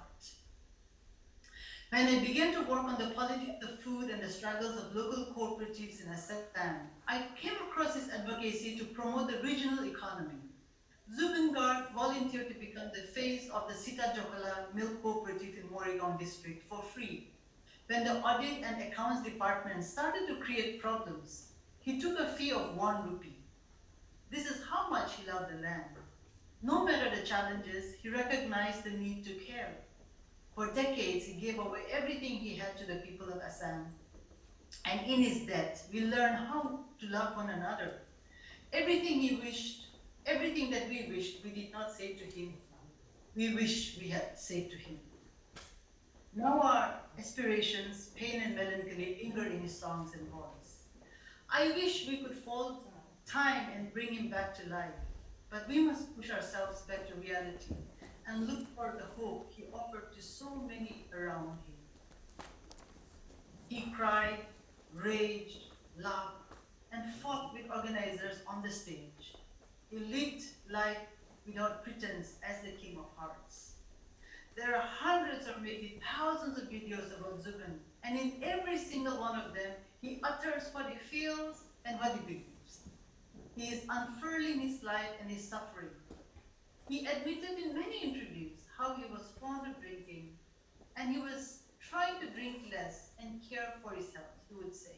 When I began to work on the politics of food and the struggles of local cooperatives in Assam, I came across his advocacy to promote the regional economy. Zubeen Garg volunteered to become the face of the Sita Jokala Milk Cooperative in Morrigan district for free. When the audit and accounts department started to create problems, he took a fee of 1 rupee. This is how much he loved the land. No matter the challenges, he recognized the need to care. For decades, he gave away everything he had to the people of Assam. And in his death, we learned how to love one another. Everything he wished, everything that we wished, we did not say to him. We wish we had said to him. Now our aspirations, pain and melancholy linger in his songs and voice. I wish we could fold time and bring him back to life, but we must push ourselves back to reality and look for the hope he offered to so many around him. He cried, raged, laughed, and fought with organizers on the stage. He lived life without pretense as the King of Hearts. There are hundreds or maybe thousands of videos about Zubin, and in every single one of them, he utters what he feels and what he believes. He is unfurling his life and his suffering. He admitted in many interviews how he was fond of drinking, and he was trying to drink less and care for his health, he would say.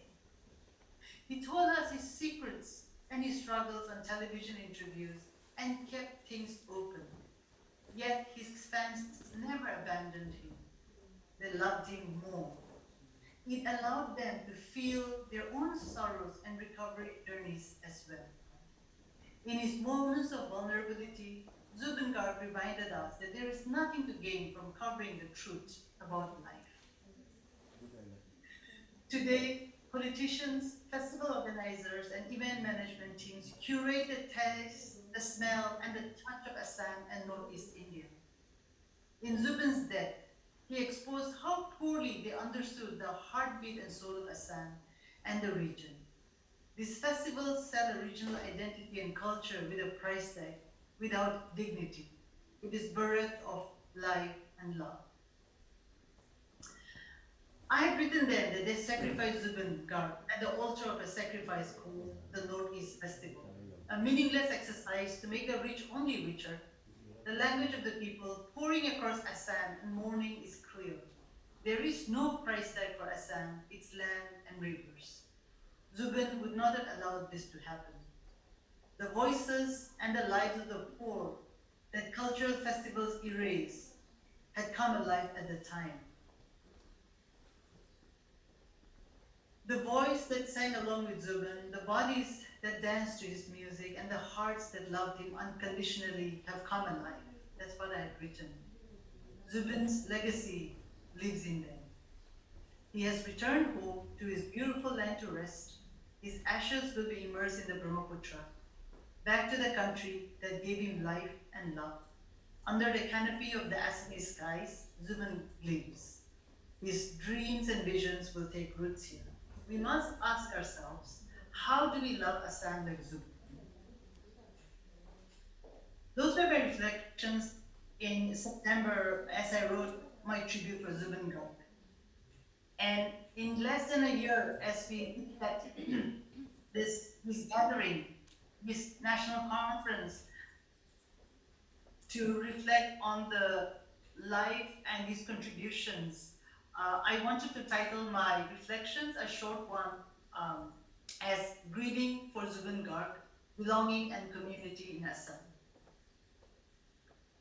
He told us his secrets and his struggles on television interviews and kept things open. Yet his fans never abandoned him. They loved him more. It allowed them to feel their own sorrows and recovery journeys as well. In his moments of vulnerability, Zubeen Garg reminded us that there is nothing to gain from covering the truth about life. Today, politicians, festival organizers, and event management teams curate the taste, the smell, and the touch of Assam and Northeast India. In Zubin's death, he exposed how poorly they understood the heartbeat and soul of Assam and the region. These festivals sell a regional identity and culture with a price tag, without dignity, with this birth of life and love. I had written then that they sacrificed Zubeen Garg at the altar of a sacrifice called the Northeast Festival, a meaningless exercise to make the rich only richer. The language of the people pouring across Assam and mourning is clear. There is no price tag for Assam, its land and rivers. Zubeen would not have allowed this to happen. The voices and the lives of the poor that cultural festivals erase had come alive at the time. The voice that sang along with Zubeen, the bodies that danced to his music, and the hearts that loved him unconditionally have come alive. That's what I had written. Zubeen's legacy lives in them. He has returned home to his beautiful land to rest. His ashes will be immersed in the Brahmaputra, back to the country that gave him life and love. Under the canopy of the Assamese skies, Zubeen lives. His dreams and visions will take roots here. We must ask ourselves, how do we love Assam like Zubeen? Those were my reflections in September as I wrote my tribute for Zubeen Garg. And in less than a year, as we had this gathering, this national conference, to reflect on the life and his contributions, I wanted to title my reflections, a short one, as Grieving for Zubeen Garg, Belonging and Community in Assam.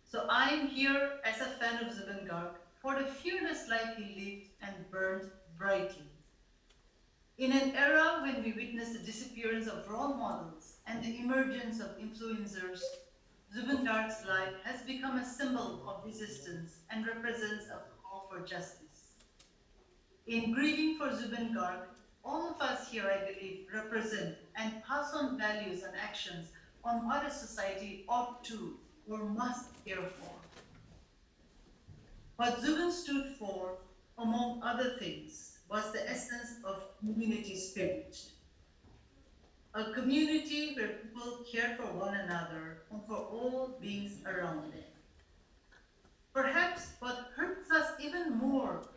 So I'm here as a fan of Zubeen Garg for the fearless life he lived and burned brightly. In an era when we witness the disappearance of role models and the emergence of influencers, Zubeen Garg's life has become a symbol of resistance and represents a call for justice. In grieving for Zubeen Garg, all of us here, I believe, represent and pass on values and actions on what a society ought to or must care for. What Zubeen stood for, among other things, was the essence of community spirit. A community where people care for one another and for all beings around them. Perhaps what hurts us even more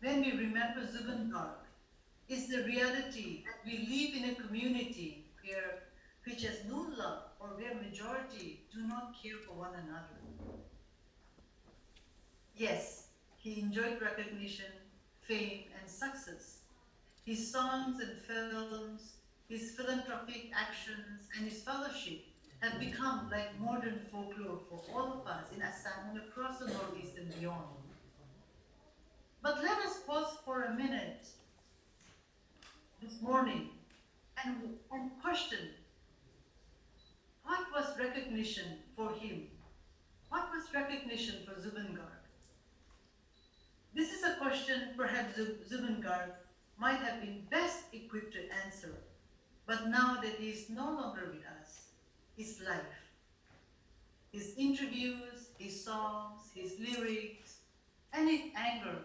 when we remember Zubeen Garg is the reality that we live in a community which has no love or where majority do not care for one another. Yes, he enjoyed recognition, fame, and success. His songs and films, his philanthropic actions, and his fellowship have become like modern folklore for all of us in Assam and across the Northeast and beyond. But let us pause for a minute this morning and question, What was recognition for him? What was recognition for Zubeen Garg? This is a question perhaps Zubeen Garg might have been best equipped to answer, but now that he is no longer with us, his life, his interviews, his songs, his lyrics, and his anger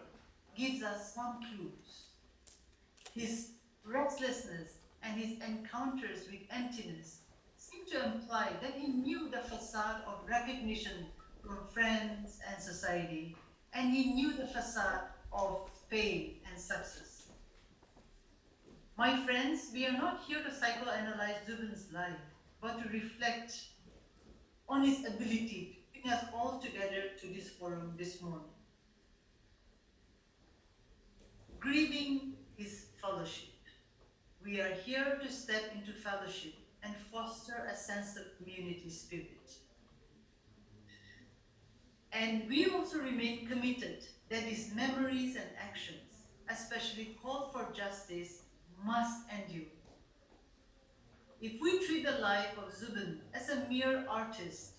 gives us some clues. His restlessness and his encounters with emptiness seem to imply that he knew the facade of recognition from friends and society, and he knew the facade of fame and success. My friends, we are not here to psychoanalyze Zubin's life, but to reflect on his ability to bring us all together to this forum this morning. Grieving is fellowship. We are here to step into fellowship and foster a sense of community spirit. And we also remain committed that his memories and actions, especially call for justice, must endure. If we treat the life of Zubin as a mere artist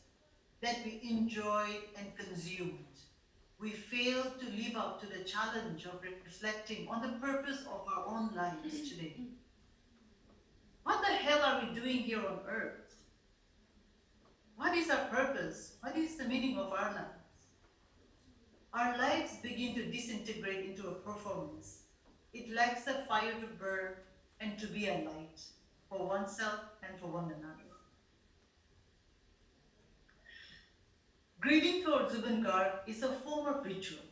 that we enjoyed and consumed, we fail to live up to the challenge of reflecting on the purpose of our own lives today. What the hell are we doing here on earth? What is our purpose? What is the meaning of our lives? Our lives begin to disintegrate into a performance. It lacks the fire to burn and to be a light for oneself and for one another. Grieving for Zubeen Garg is a form of ritual,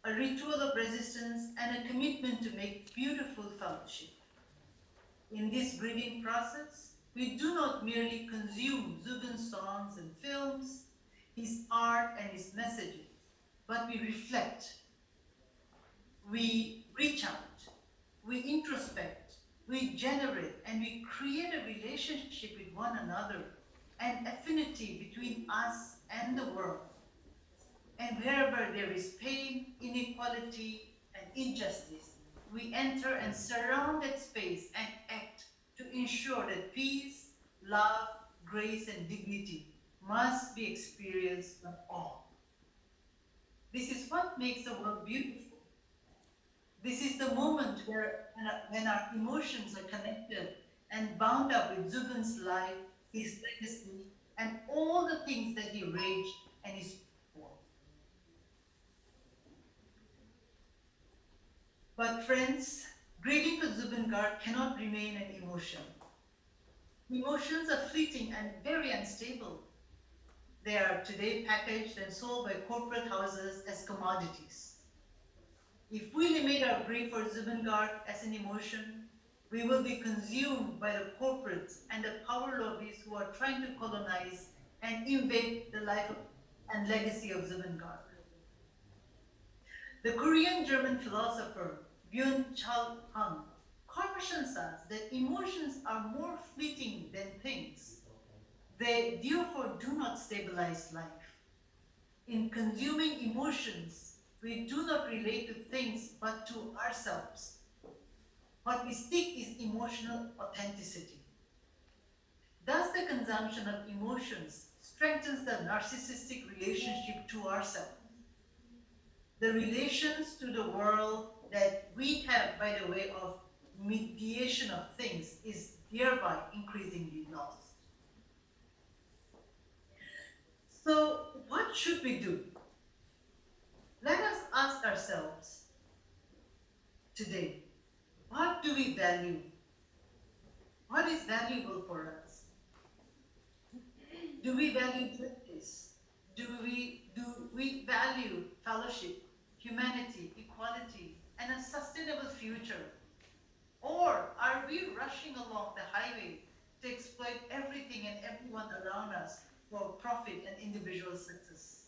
a ritual of resistance and a commitment to make beautiful fellowship. In this grieving process, we do not merely consume Zubin's songs and films, his art and his messages, but we reflect, we reach out, we introspect, we generate, and we create a relationship with one another, an affinity between us and the world. And wherever there is pain, inequality, and injustice, we enter and surround that space and act to ensure that peace, love, grace, and dignity must be experienced by all. This is what makes the world beautiful. This is the moment when our emotions are connected and bound up with Zubin's life, his legacy, and all the things that he raged and is for. But friends, grieving for Zubeen Garg cannot remain an emotion. Emotions are fleeting and very unstable. They are today packaged and sold by corporate houses as commodities. If we limit our grief for Zubeen Garg as an emotion, we will be consumed by the corporates and the power lobbies who are trying to colonize and invade the life and legacy of Zubeen Garg. The Korean-German philosopher Byung-Chul Han cautions us that emotions are more fleeting than things. They therefore do not stabilize life. In consuming emotions, we do not relate to things but to ourselves. What we seek is emotional authenticity. Thus, the consumption of emotions strengthens the narcissistic relationship to ourselves. The relations to the world that we have by the way of mediation of things is thereby increasingly lost. So, what should we do? Let us ask ourselves today, what do we value? What is valuable for us? Do we value justice? Do we value fellowship, humanity, equality, and a sustainable future? Or are we rushing along the highway to exploit everything and everyone around us for profit and individual success?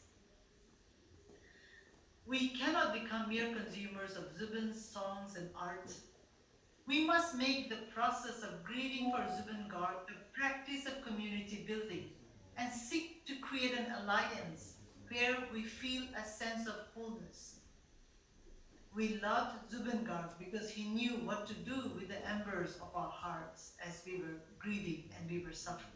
We cannot become mere consumers of Zubin's songs and art. We must make the process of grieving for Zubeen Garg a practice of community building and seek to create an alliance where we feel a sense of wholeness. We loved Zubeen Garg because he knew what to do with the embers of our hearts as we were grieving and we were suffering.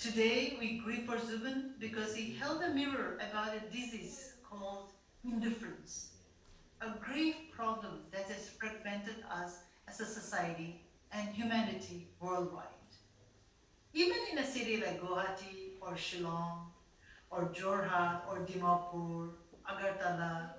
Today, we grieve for Zubin because he held a mirror about a disease called indifference, a grave problem that has fragmented us as a society and humanity worldwide. Even in a city like Guwahati or Shillong or Jorhat or Dimapur, Agartala,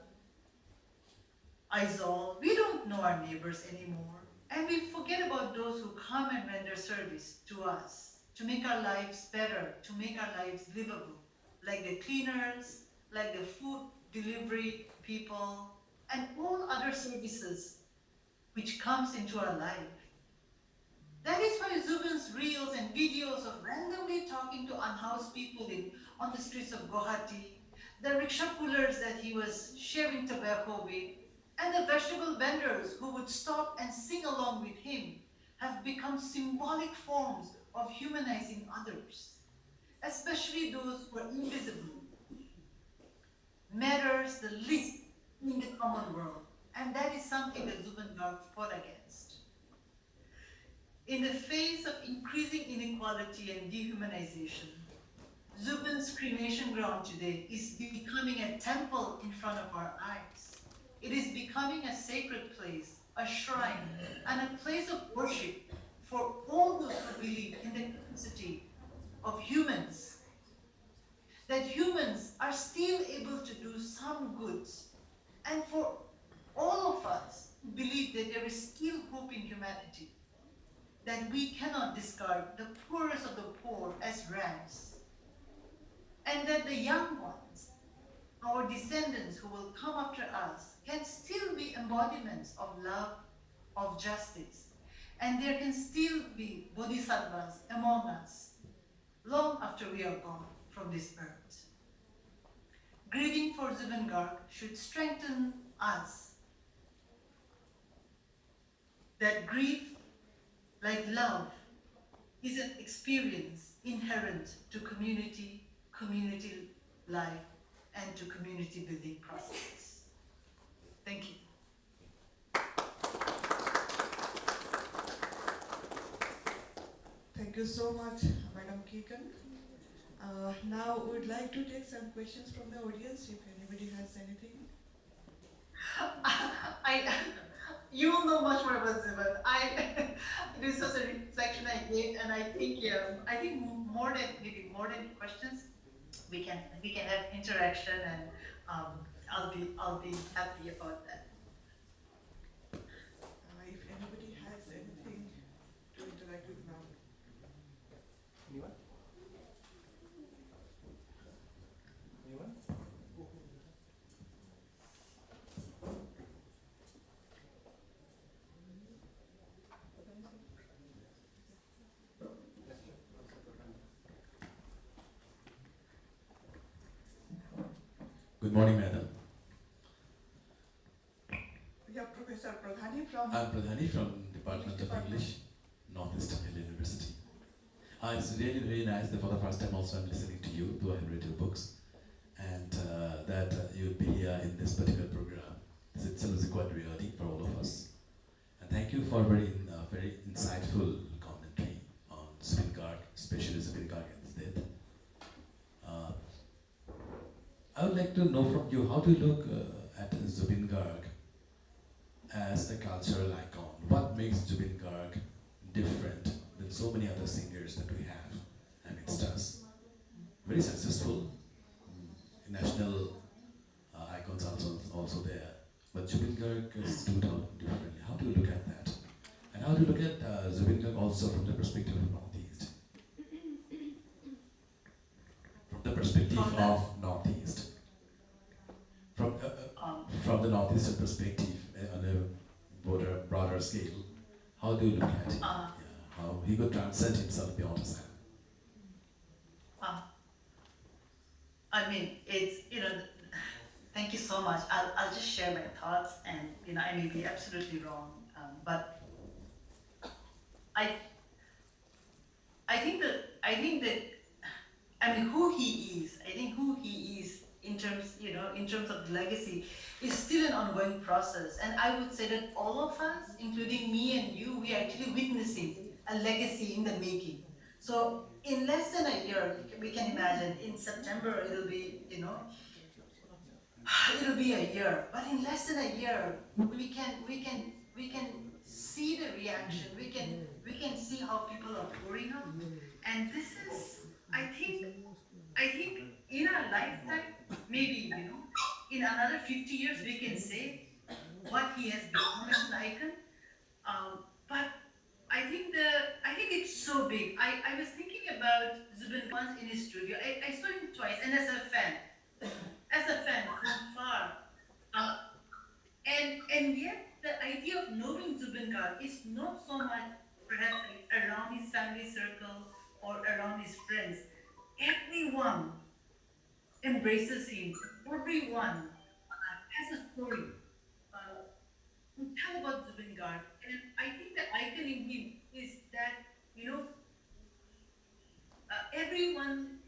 Aizawl, we don't know our neighbors anymore. And we forget about those who come and render service to us, to make our lives better, to make our lives livable, like the cleaners, like the food delivery people, and all other services which comes into our life. That is why Zubin's reels and videos of randomly talking to unhoused people on the streets of Guwahati, the rickshaw pullers that he was sharing tobacco with, and the vegetable vendors who would stop and sing along with him have become symbolic forms of humanizing others, especially those who are invisible, matters the least in the common world. And that is something that Zubeen Garg fought against. In the face of increasing inequality and dehumanization, Zubin's cremation ground today is becoming a temple in front of our eyes. It is becoming a sacred place, a shrine, and a place of worship for all those who believe in the capacity of humans, that humans are still able to do some good, and for all of us who believe that there is still hope in humanity, that we cannot discard the poorest of the poor as rats, and that the young ones, our descendants who will come after us, can still be embodiments of love, of justice, and there can still be bodhisattvas among us long after we are gone from this earth. Grieving for Zubeen Garg should strengthen us, that grief, like love, is an experience inherent to community life, and to community building processes. Thank you. Thank you so much, Madam Keegan. Now we would like to take some questions from the audience, if anybody has anything. You will know much more about Zubeen. This was a section I gave, and I think maybe more than questions, we can have interaction, and I'll be happy about that. If anybody has anything to interact with now. Anyone? Anyone? Good morning, madam. Yeah, Professor Pradhani from... I'm Pradhani from Department of English, Northeastern Hill University. It's really very nice that for the first time also I'm listening to you, though I have read your books, and that you'll be here in this particular program. This itself is quite rewarding for all of us. And thank you for very insightful commentary on Zubeen Garg, especially Zubeen Garg and his death. I would like to know from you, how do you look at Zubeen Garg as a cultural icon? What makes Zubeen Garg different than so many other singers that we have amidst us? Very successful, national icons also there, but Zubeen Garg stood out differently. How do you look at that? And how do you look at Zubeen Garg also from the perspective of Northeast? From the perspective of Northeast. From the Northeastern perspective on a broader scale, how do you look at it? How he could transcend himself beyond his hand? I mean, it's, thank you so much. I'll just share my thoughts, and I may be absolutely wrong, but I think that who he is in terms of the legacy is still an ongoing process. And I would say that all of us, including me and you, we are actually witnessing a legacy in the making. So in less than a year, we can imagine, in September it'll be, it'll be a year, but in less than a year, we can see the reaction. We can see how people are growing up, and this is, I think in our lifetime, maybe in another 50 years, we can say what he has become as an icon. But I think it's so big. I was thinking about Zubin once in his studio. I saw him twice, and as a fan from far. Uh, and yet the idea of knowing Zubin Garg is not so much perhaps around his family circle or around his friends. Everyone embraces him. Everyone has a story to tell about Zubin Garg. And I think the icon in him is that, everyone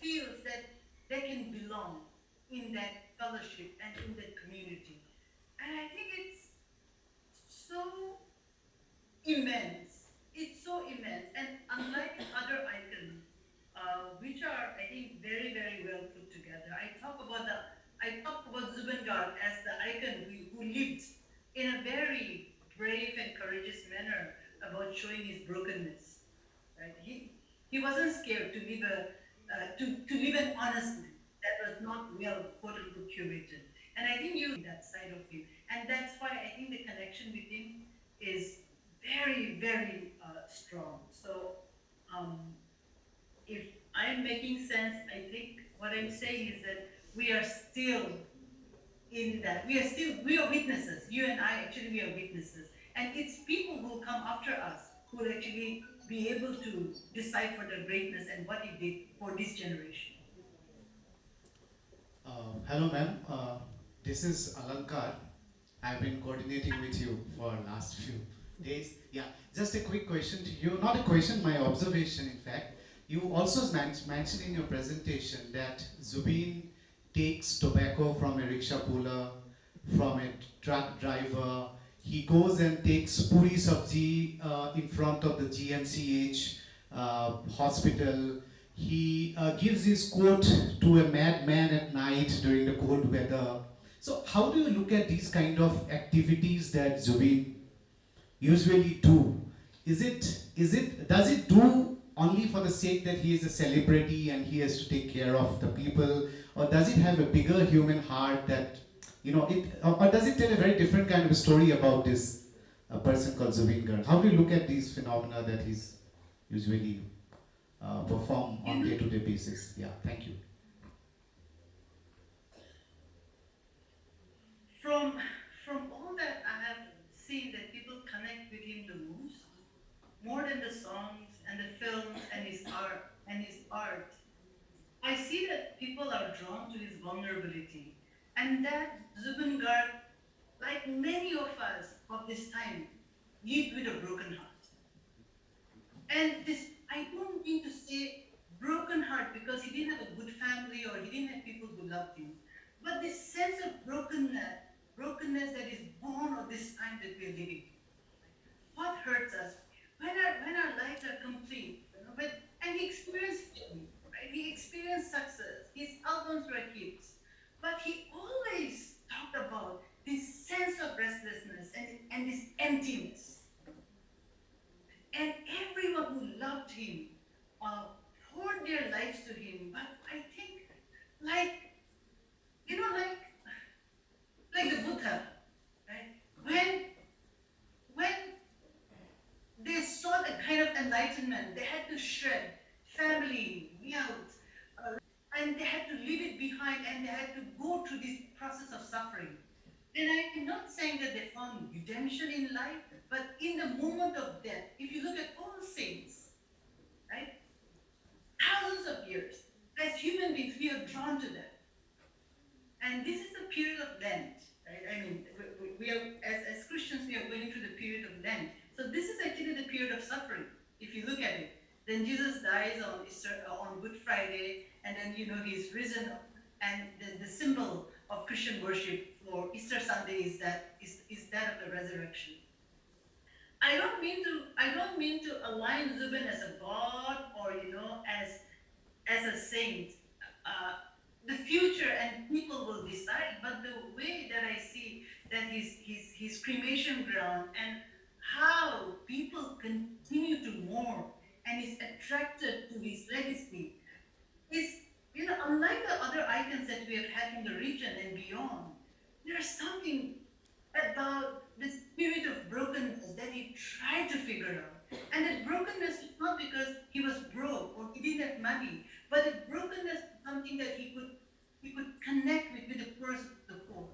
feels that they can belong in that fellowship and in that community. And I think it's so immense. It's so immense. And unlike other icons, which are, I think, very, very well put together, I talk about Zubin Garg as the icon who lived in a very brave and courageous manner about showing his brokenness. Right? He wasn't scared to live to live an honest life that was not well quote unquote curated. And I think you that side of him. And that's why I think the connection with him is very, very strong. So if I'm making sense, I think what I'm saying is that we are still in that. We are witnesses. You and I, actually, we are witnesses. And it's people who will come after us who will actually be able to decipher the greatness and what he did for this generation. Hello, ma'am. This is Alankar. I've been coordinating with you for last few days. Yeah, just a quick question to you. Not a question, my observation, in fact. You also mentioned in your presentation that Zubeen takes tobacco from a rickshaw puller, from a truck driver. He goes and takes puri sabji in front of the GMCH hospital. He gives his coat to a madman at night during the cold weather. So how do you look at these kind of activities that Zubeen usually do? Does it do only for the sake that he is a celebrity and he has to take care of the people, or does it have a bigger human heart that, or does it tell a very different kind of a story about this person called Zubeen Garg? How do you look at these phenomena that he's usually perform on day-to-day basis? Yeah, thank you. From all that I have seen, that people connect with him the most, more than the songs and the films and his art. I see that people are drawn to his vulnerability, and that Zubin Garg, like many of us of this time, lived with a broken heart. And this, I don't mean to say broken heart because he didn't have a good family or he didn't have people who loved him, but this sense of brokenness that is born of this time that we're living. What hurts us when our lives are complete, and he experienced fame, right? He experienced success. His albums were hits, but he always talked about this sense of restlessness and this emptiness. And everyone who loved him poured their lives to him. But I think, like like the Buddha, right? When they sought a kind of enlightenment, they had to shred family, wealth, and they had to leave it behind, and they had to go through this process of suffering. And I'm not saying that they found redemption in life, but in the moment of death, if you look at all saints, right, thousands of years, as human beings, we are drawn to them. And this is the period of Lent, right? I mean, we are, as Christians, we are going through the period of Lent. So this is actually the period of suffering, if you look at it. Then Jesus dies on Easter, on Good Friday, and then he's risen, and the symbol of Christian worship for Easter Sunday is that of the resurrection. I don't mean to align Zubin as a god or as a saint. Uh, the future and people will decide, but the way that I see that his cremation ground and how people continue to mourn and is attracted to his legacy is, unlike the other icons that we have had from the region and beyond, there's something about the spirit of brokenness that he tried to figure out. And that brokenness is not because he was broke or he didn't have money, but the brokenness is something that he could connect with the person of the poor.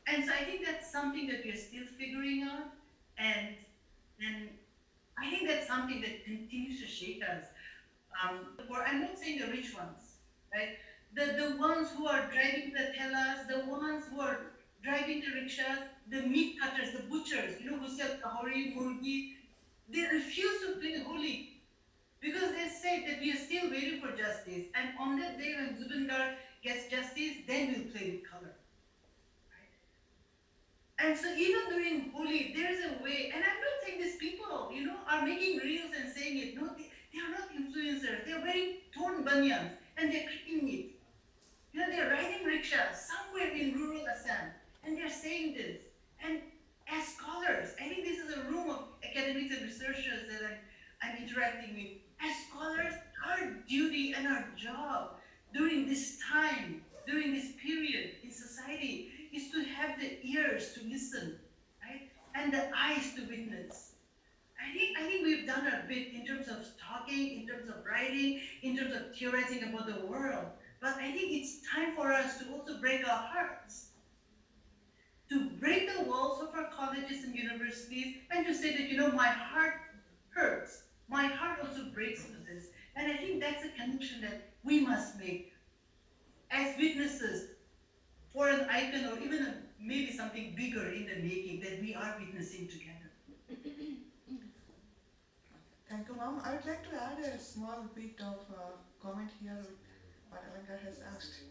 And so I think that's something that we are still figuring out, and and I think that's something that continues to shake us. I'm not saying the rich ones, right? The ones who are driving the tellers, the ones who are driving the rickshaws, the meat cutters, the butchers, who sell kahori, murgi, they refuse to play Holi because they said that we are still waiting for justice. And on that day when Zubin Garg gets justice, then we'll play with color. And so even during Holi, there is a way, and I'm not saying these people, are making reels and saying it. No, they are not influencers. They're wearing torn banyans and they're clicking it. They're riding rickshaws somewhere in rural Assam and they're saying this. And as scholars, I think this is a room of academics and researchers that I'm interacting with. As scholars, our duty and our job during this time, during this period in society, is to have the ears to listen, right? And the eyes to witness. I think we've done our bit in terms of talking, in terms of writing, in terms of theorizing about the world. But I think it's time for us to also break our hearts, to break the walls of our colleges and universities, and to say that, my heart hurts. My heart also breaks for this. And I think that's a connection that we must make as witnesses for an icon or even maybe something bigger in the making that we are witnessing together. Thank you, Mom. I would like to add a small bit of comment here with what Alanka has asked.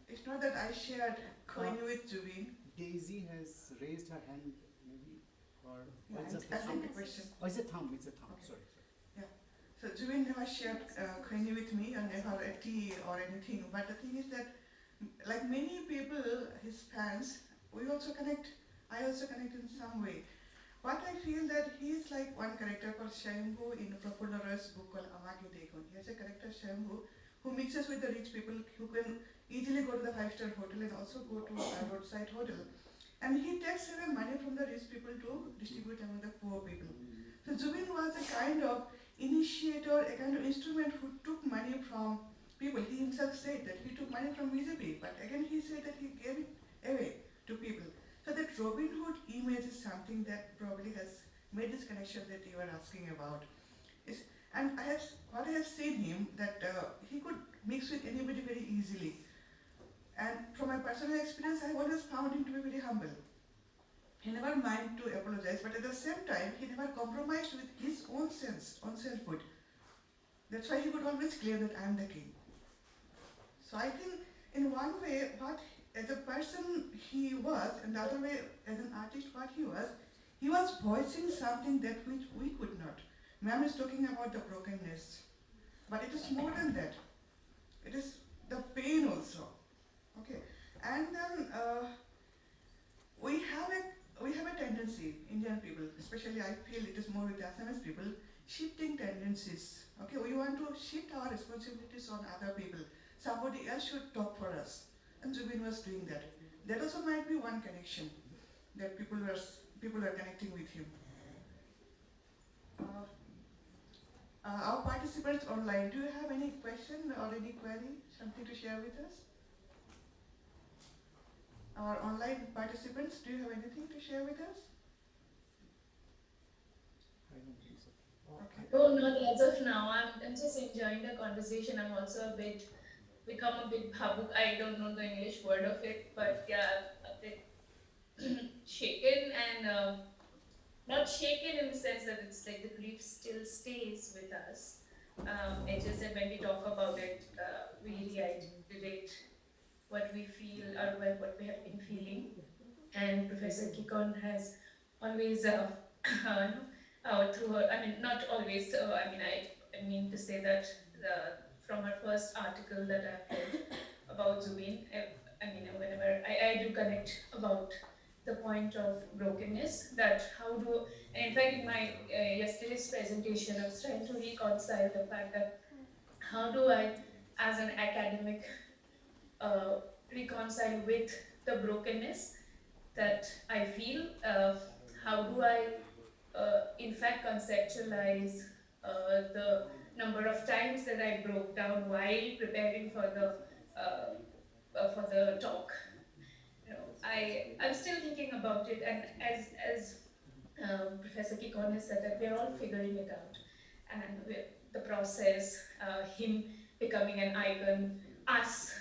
It's not that I shared Koini with Zubeen. Daisy has raised her hand, maybe, or Yeah, I think the question. Oh, it's a thumb. It's a thumb. Okay. Sorry. Yeah. So Zubeen never shared Koini with me and never a tea or anything. But the thing is that, like many people, his fans, we also connect. I also connect in some way. But I feel that he is like one character called Shambhu in Prafula Roy's book called Amagi Dekun. He has a character Shambhu who mixes with the rich people who can easily go to the five-star hotel and also go to a roadside hotel. And he takes away money from the rich people to distribute among the poor people. So Zubeen was a kind of initiator, a kind of instrument who took money from people. He himself said that he took money from BJP, but again he said that he gave it away to people. So that Robin Hood image is something that probably has made this connection that you are asking about. And what I have seen him, that he could mix with anybody very easily. And from my personal experience, I have always found him to be very humble. He never minded to apologize, but at the same time, he never compromised with his own selfhood. That's why he could always claim that I am the king. So I think, in one way, what as a person he was, and the other way as an artist what he was voicing something that which we could not. Ma'am is talking about the brokenness, but it is more than that. It is the pain also. Okay, and then we have a tendency, Indian people, especially I feel it is more with the Assamese people, shifting tendencies. Okay, we want to shift our responsibilities on other people. Somebody else should talk for us. And Zubeen was doing that. That also might be one connection that people are connecting with him. Our participants online, do you have any question or any query, something to share with us? Our online participants, do you have anything to share with us? I don't think so. Okay. Oh, not as of now. I'm just enjoying the conversation. I'm also become a bit bhabuk. I don't know the English word of it, but yeah, a bit shaken and not shaken in the sense that it's like the grief still stays with us. It's just that when we talk about it, we relate what we feel or what we have been feeling. And Professor Kikon has always, through her, I mean, not always, I mean to say that from her first article that I've read about Zubeen, whenever I do connect about the point of brokenness, that how do, and in fact, in my yesterday's presentation, I was trying to reconcile the fact that how do I, as an academic, reconcile with the brokenness that I feel? How do I, in fact, conceptualize the number of times that I broke down while preparing for the talk? You know, I'm still thinking about it, and as Professor Kikon has said, that we're all figuring it out, and the process, him becoming an icon, us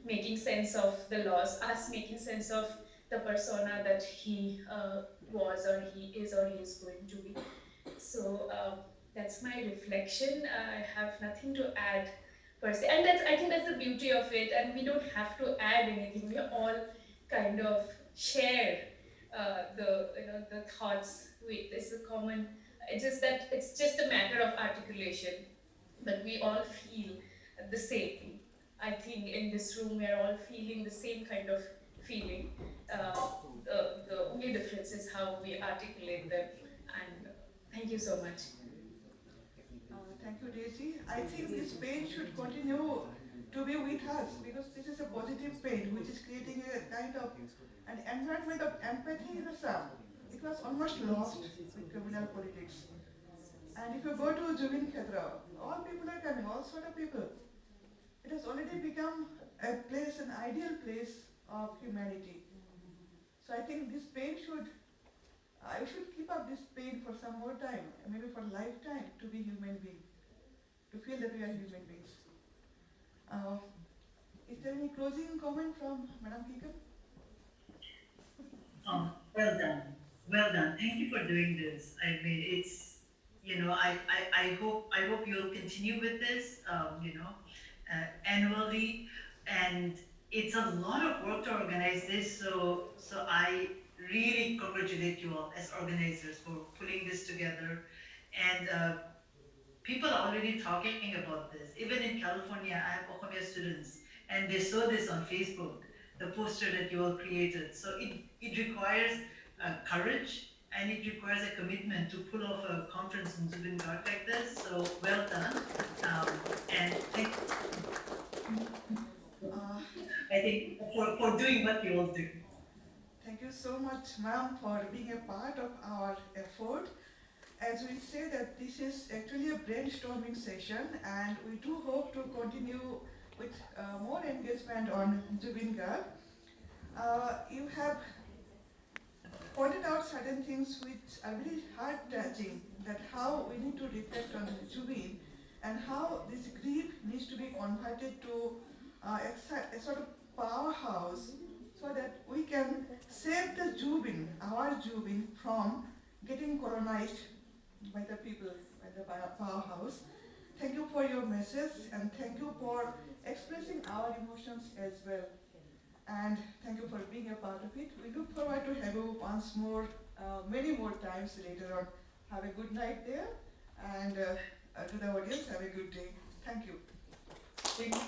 making sense of the loss, us making sense of the persona that he was, or he is going to be. So that's my reflection. I have nothing to add per se, and I think that's the beauty of it. And we don't have to add anything. We all kind of share the thoughts. There's a common. It's just that it's just a matter of articulation, but we all feel the same. I think in this room we're all feeling the same kind of feeling. The only difference is how we articulate them. And thank you so much. Thank you, Daisy. I think this pain should continue to be with us because this is a positive pain which is creating a kind of an environment of empathy in the South. It was almost lost with criminal politics. And if you go to Zubeen Khedra, all people are coming, all sort of people. It has already become a place, an ideal place of humanity. So I think this pain I should keep up this pain for some more time, maybe for a lifetime, to be human being, to feel that we are human beings. Is there any closing comment from Madam Kikon? Well done. Well done. Thank you for doing this. I mean, it's, I hope you'll continue with this, annually. And it's a lot of work to organize this. So I really congratulate you all as organizers for putting this together. And people are already talking about this. Even in California, I have Okamia students, and they saw this on Facebook, the poster that you all created. So it requires courage, and it requires a commitment to pull off a conference in Zubeen Garg like this. So well done, and thank I think for doing what you all do. Thank you so much, ma'am, for being a part of our effort. As we say that this is actually a brainstorming session, and we do hope to continue with more engagement on Zubeen Garg. You have pointed out certain things which are very heart-touching, that how we need to reflect on Zubeen and how this grief needs to be converted to a sort of powerhouse so that we can save the Zubeen, our Zubeen, from getting colonized by the people, by the powerhouse. Thank you for your message, and thank you for expressing our emotions as well. And thank you for being a part of it. We look forward to have you once more, many more times later on. Have a good night there, and to the audience, have a good day. Thank you. Thank you.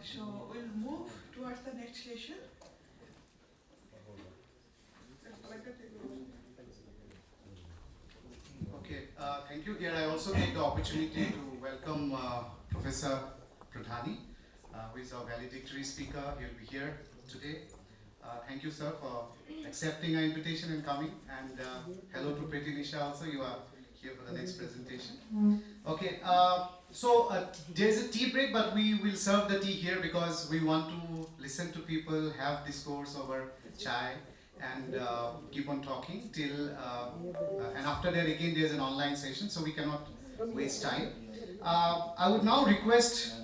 So we'll move towards the next session. Okay, thank you. Here I also take the opportunity to welcome Professor Pradhani, who is our valedictory speaker. He'll be here today. Thank you, sir, for accepting our invitation and coming. And hello to Pretty Nisha also. You are here for the next presentation. Okay, so there's a tea break, but we will serve the tea here because we want to listen to people, have discourse over chai, and keep on talking till, and after that again there's an online session, so we cannot waste time. I would now request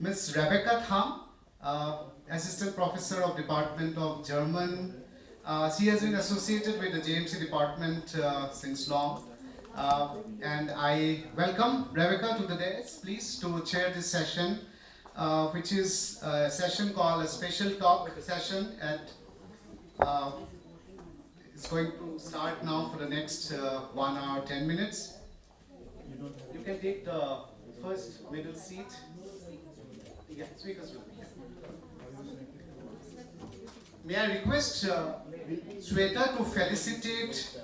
Ms. Rebecca Tham, Assistant Professor of Department of German, She has been associated with the JMC department since long. And I welcome Rebecca to the dais, please, to chair this session, which is a session called a special talk session at it's going to start now for the next 1 hour, 10 minutes. You can take the first middle seat. Yeah, speakers will be. May I request Shweta to felicitate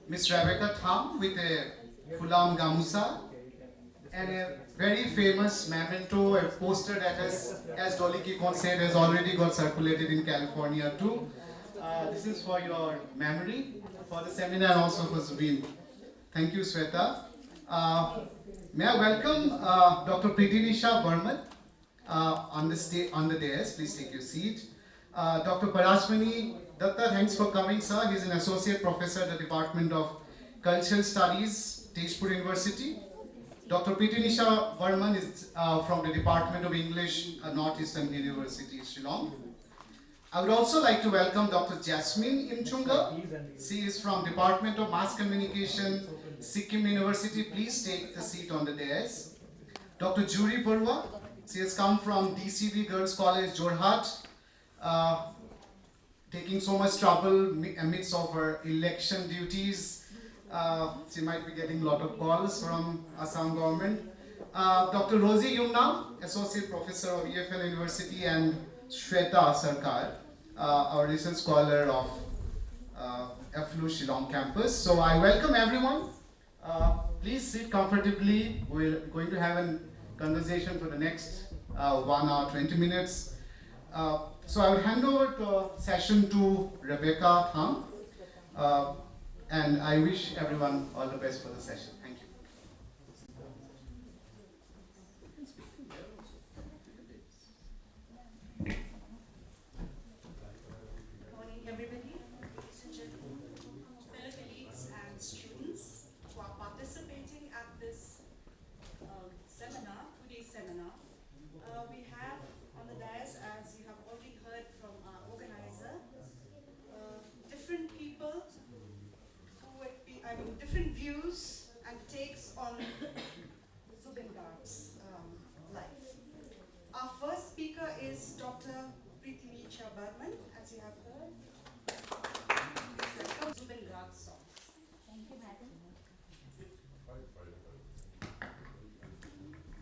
Miss Rebecca Tham with a Fulam Gamusa and a very famous memento, a poster that has, as Dolly Kikon said, has already got circulated in California too. This is for your memory, for the seminar and also for Zubeen. Thank you, Shweta. May I welcome Dr. Pritinisha Burman on the dais. Please take your seat. Dr. Parasmani Datta, thanks for coming, sir. He's an associate professor at the Department of Cultural Studies, Tezpur University. Dr. Pritinisha Burman is from the Department of English, Northeastern University, Shillong. I would also like to welcome Dr. Jasmine Imchunga. She is from Department of Mass Communication, Sikkim University. Please take the seat on the dais. Dr. Juri Barua. She has come from DCB Girls College, Jorhat, taking so much trouble amidst of her election duties. She might be getting a lot of calls from Assam government. Dr. Rosie Yumna, Associate Professor of EFL University, and Shweta Sarkar, our research scholar of FLU Shillong campus. So I welcome everyone. Please sit comfortably. We're going to have a conversation for the next 1 hour, 20 minutes. So I will hand over the session to Rebecca Tham. And I wish everyone all the best for the session. Thank you. Good morning, everybody, ladies and gentlemen, fellow colleagues and students who are participating at this seminar, today's seminar. We have on the dais, as you have already heard from our organizer, different people different views and takes on Zubeen Garg's life. Our first speaker is Dr. Pritinisha Burman, as you have